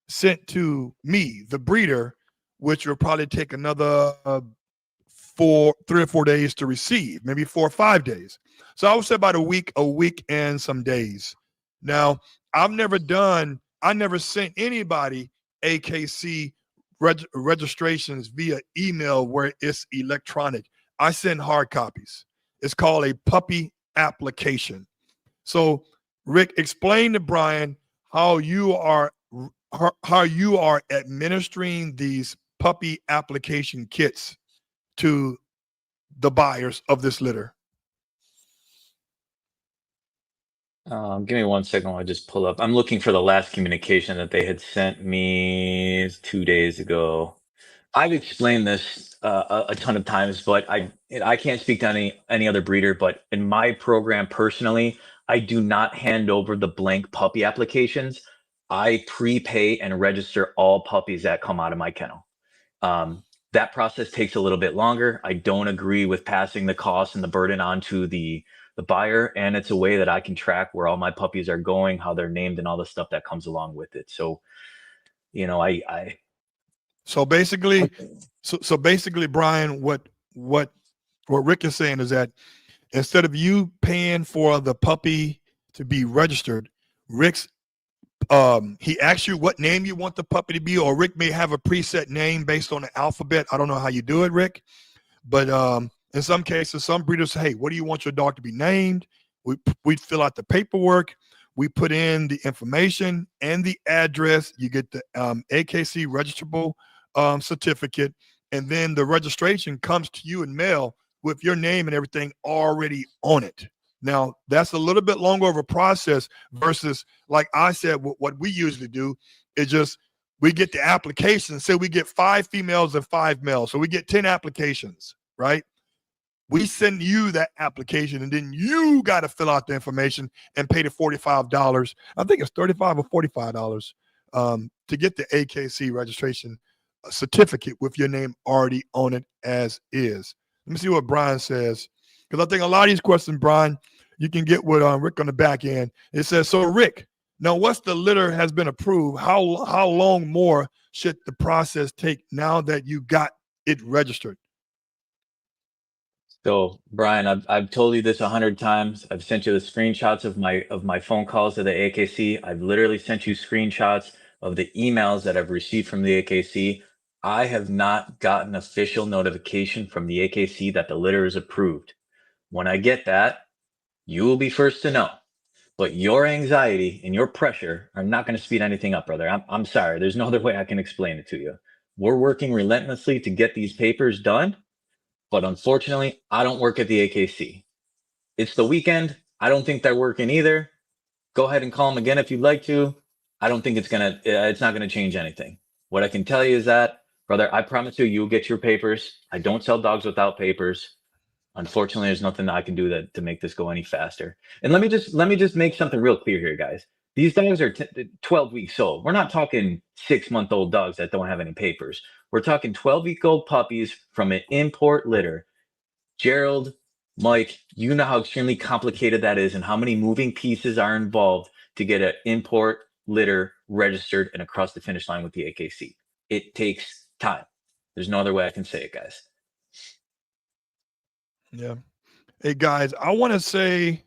sent to me, the breeder, which will probably take another 3 or 4 days to receive, maybe 4 or 5 days. So I would say about a week and some days. Now, I never sent anybody AKC registrations via email where it's electronic. I send hard copies. It's called a puppy application. So, Rick, explain to Brian how you are administering these puppy application kits to the buyers of this litter. Give me 1 second while I just pull up. I'm looking for the last communication that they had sent me 2 days ago. I've explained this a ton of times, but I can't speak to any other breeder. But in my program personally, I do not hand over the blank puppy applications. I prepay and register all puppies that come out of my kennel. That process takes a little bit longer. I don't agree with passing the cost and the burden onto the buyer, and it's a way that I can track where all my puppies are going, how they're named, and all the stuff that comes along with it. So, So basically, Brian, what Rick is saying is that instead of you paying for the puppy to be registered, Rick's he asks you what name you want the puppy to be, or Rick may have a preset name based on the alphabet. I don't know how you do it, Rick, but in some cases, some breeders say, hey, what do you want your dog to be named? We fill out the paperwork. We put in the information and the address. You get the AKC registrable certificate, and then the registration comes to you in mail with your name and everything already on it. Now, that's a little bit longer of a process versus, like I said, what we usually do is just we get the application. Say we get 5 females and 5 males. So we get 10 applications, right? We send you that application, and then you got to fill out the information and pay the $45. I think it's $35 or $45 to get the AKC registration certificate with your name already on it as is. Let me see what Brian says, because I think a lot of these questions, Brian, you can get with Rick on the back end. It says, so Rick, now once the litter has been approved, how long more should the process take now that you got it registered? So Brian, I've told you this 100 times. I've sent you the screenshots of my phone calls to the AKC. I've literally sent you screenshots of the emails that I've received from the AKC. I have not gotten official notification from the AKC that the litter is approved. When I get that, you will be first to know. But your anxiety and your pressure are not going to speed anything up, brother. I'm sorry. There's no other way I can explain it to you. We're working relentlessly to get these papers done. But unfortunately, I don't work at the AKC. It's the weekend. I don't think they're working either. Go ahead and call them again if you'd like to. I don't think it's not gonna change anything. What I can tell you is that, brother, I promise you'll get your papers. I don't sell dogs without papers. Unfortunately, there's nothing I can do to make this go any faster. And let me just make something real clear here, guys. These dogs are 12 weeks old. We're not talking 6-month-old dogs that don't have any papers. We're talking 12-week-old puppies from an import litter. Gerald, Mike, you know how extremely complicated that is and how many moving pieces are involved to get an import litter registered and across the finish line with the AKC. It takes time. There's no other way I can say it, guys. Yeah. Hey, guys, I want to say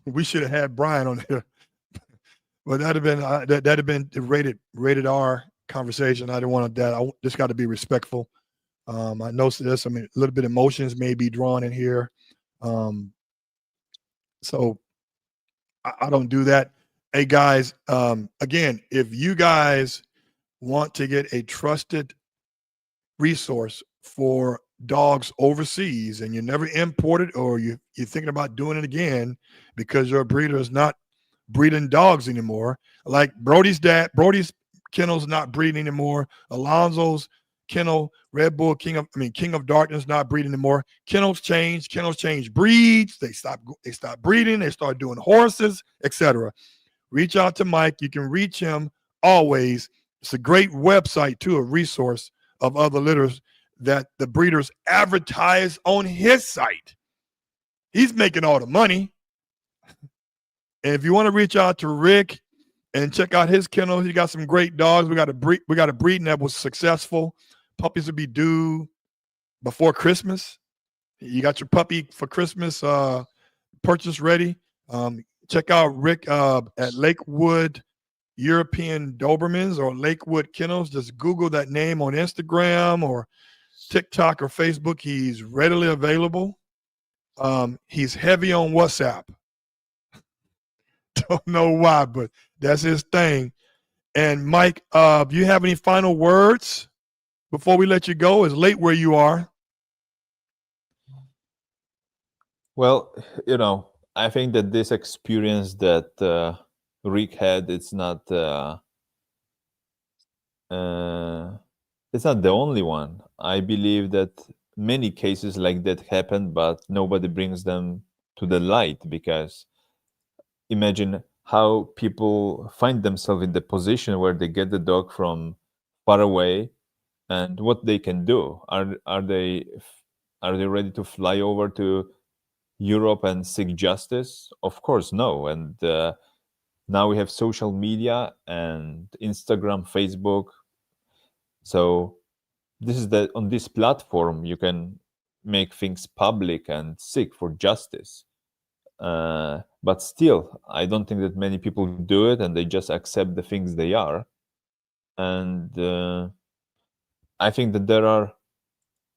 we should have had Brian on here. But that'd have been rated R conversation. I didn't want that. I just got to be respectful. I know this. I mean, a little bit of emotions may be drawn in here, so I don't do that. Hey guys, again, if you guys want to get a trusted resource for dogs overseas, and you never imported, or you're thinking about doing it again because your breeder is not breeding dogs anymore. Like Brody's kennel's not breeding anymore. Alonzo's kennel, Red Bull King of Darkness not breeding anymore. Kennels change breeds. They stop breeding. They start doing horses, etc. Reach out to Mike. You can reach him always. It's a great website too, a resource of other litters that the breeders advertise on his site. He's making all the money. And if you want to reach out to Rick and check out his kennel, he got some great dogs. We got a breeding that was successful. Puppies will be due before Christmas. You got your puppy for Christmas purchase ready. Check out Rick at Lakewood European Dobermans or Lakewood Kennels. Just Google that name on Instagram or TikTok or Facebook. He's readily available. He's heavy on WhatsApp. Don't know why, but that's his thing. And Mike, do you have any final words before we let you go? It's late where you are. Well, I think that this experience that Rick had, it's not the only one. I believe that many cases like that happen, but nobody brings them to the light, because imagine how people find themselves in the position where they get the dog from far away, and what they can do. Are they ready to fly over to Europe and seek justice? Of course, no. And now we have social media and Instagram, Facebook. So on this platform, you can make things public and seek for justice. But still, I don't think that many people do it, and they just accept the things they are. And I think that there are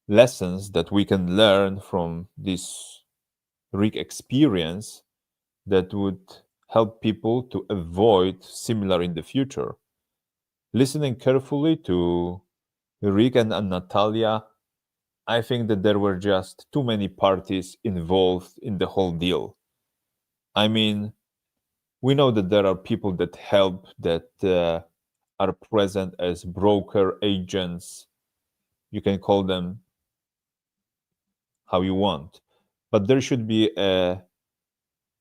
lessons that we can learn from this Rick experience that would help people to avoid similar in the future. Listening carefully to Rick and Natalia I think that there were just too many parties involved in the whole deal. I mean, we know that there are people that help, that are present as broker agents. You can call them how you want, but there should be a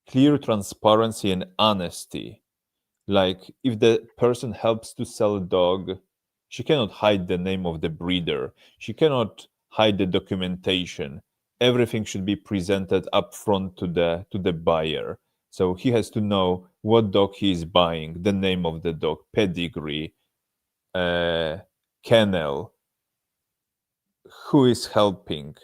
clear transparency and honesty. Like, if the person helps to sell a dog, she cannot hide the name of the breeder. She cannot hide the documentation. Everything should be presented up front to the buyer. So he has to know what dog he is buying, the name of the dog, pedigree, kennel, who is helping,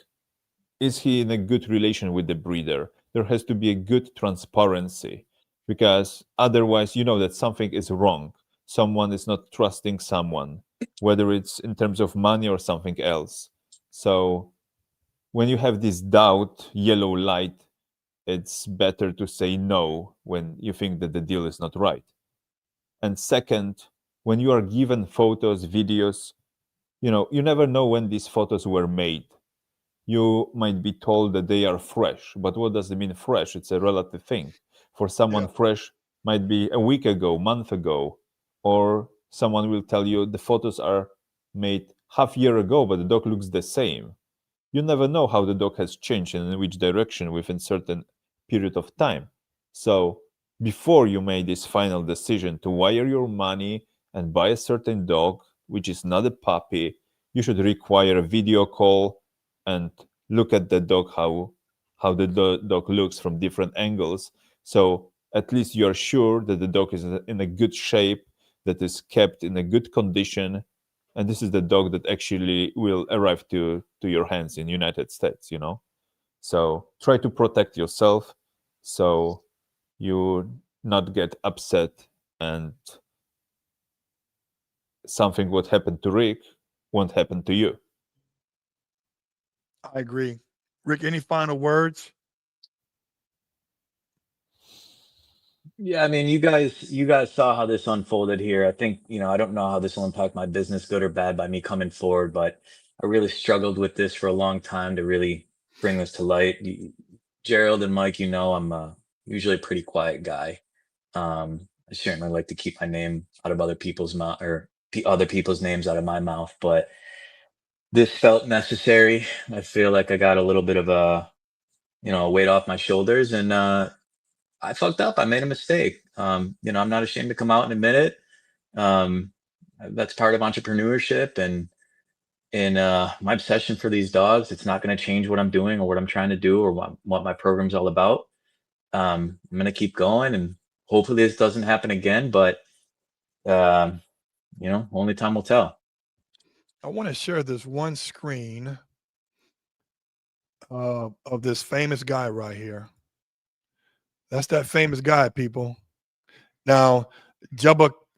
is he in a good relation with the breeder. There has to be a good transparency, because otherwise you know that something is wrong. Someone is not trusting someone, whether it's in terms of money or something else. So when you have this doubt, yellow light, it's better to say no when you think that the deal is not right. And second, when you are given photos, videos, you never know when these photos were made. You might be told that they are fresh, but what does it mean fresh? It's a relative thing. For someone, Yeah. fresh might be a week ago, month ago, or someone will tell you the photos are made half year ago, but the dog looks the same. You never know how the dog has changed and in which direction within certain period of time. So before you made this final decision to wire your money and buy a certain dog, which is not a puppy, you should require a video call and look at the dog, how the dog looks from different angles. So at least you're sure that the dog is in a good shape, that is kept in a good condition, and this is the dog that actually will arrive to your hands in United States. So try to protect yourself, so you not get upset, and something what happened to Rick won't happen to you. I agree. Rick, any final words? Yeah, I mean, you guys saw how this unfolded here. I think, I don't know how this will impact my business, good or bad, by me coming forward, but I really struggled with this for a long time to really bring this to light. Gerald and Mike, I'm usually a pretty quiet guy. I certainly like to keep my name out of other people's mouth, or other people's names out of my mouth, but this felt necessary. I feel like I got a little bit of a weight off my shoulders, and I fucked up. I made a mistake. I'm not ashamed to come out and admit it. Um, that's part of entrepreneurship, and my obsession for these dogs. It's not going to change what I'm doing or what I'm trying to do or what my program's all about. I'm going to keep going, and hopefully this doesn't happen again. But um, only time will tell. I want to share this one screen of this famous guy right here. That's that famous guy, people. Now, Jakubowsky,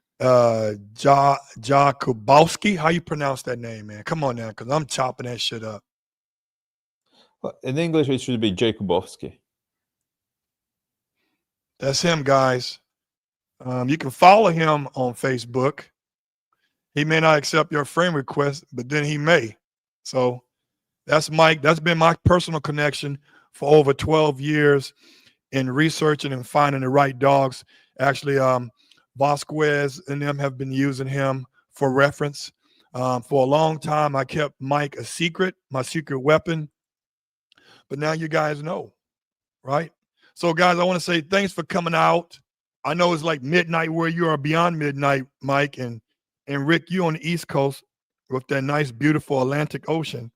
how you pronounce that name, man? Come on now, because I'm chopping that shit up. Well, in English, it should be Jakubowsky. That's him, guys. You can follow him on Facebook. He may not accept your friend request, but then he may. So that's Mike. That's been my personal connection for over 12 years in researching and finding the right dogs. Actually, Vasquez and them have been using him for reference. For a long time, I kept Mike a secret, my secret weapon. But now you guys know, right? So, guys, I want to say thanks for coming out. I know it's like midnight where you are, beyond midnight, Mike, and Rick, you on the East Coast with that nice, beautiful Atlantic Ocean.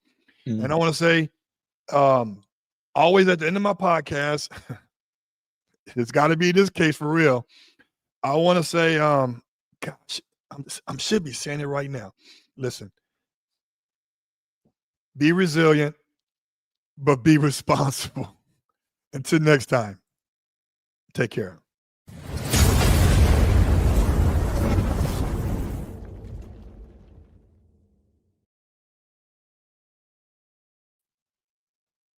And I want to say, always at the end of my podcast, it's got to be this case for real. I want to say, gosh, I should be saying it right now. Listen, be resilient, but be responsible. Until next time, take care.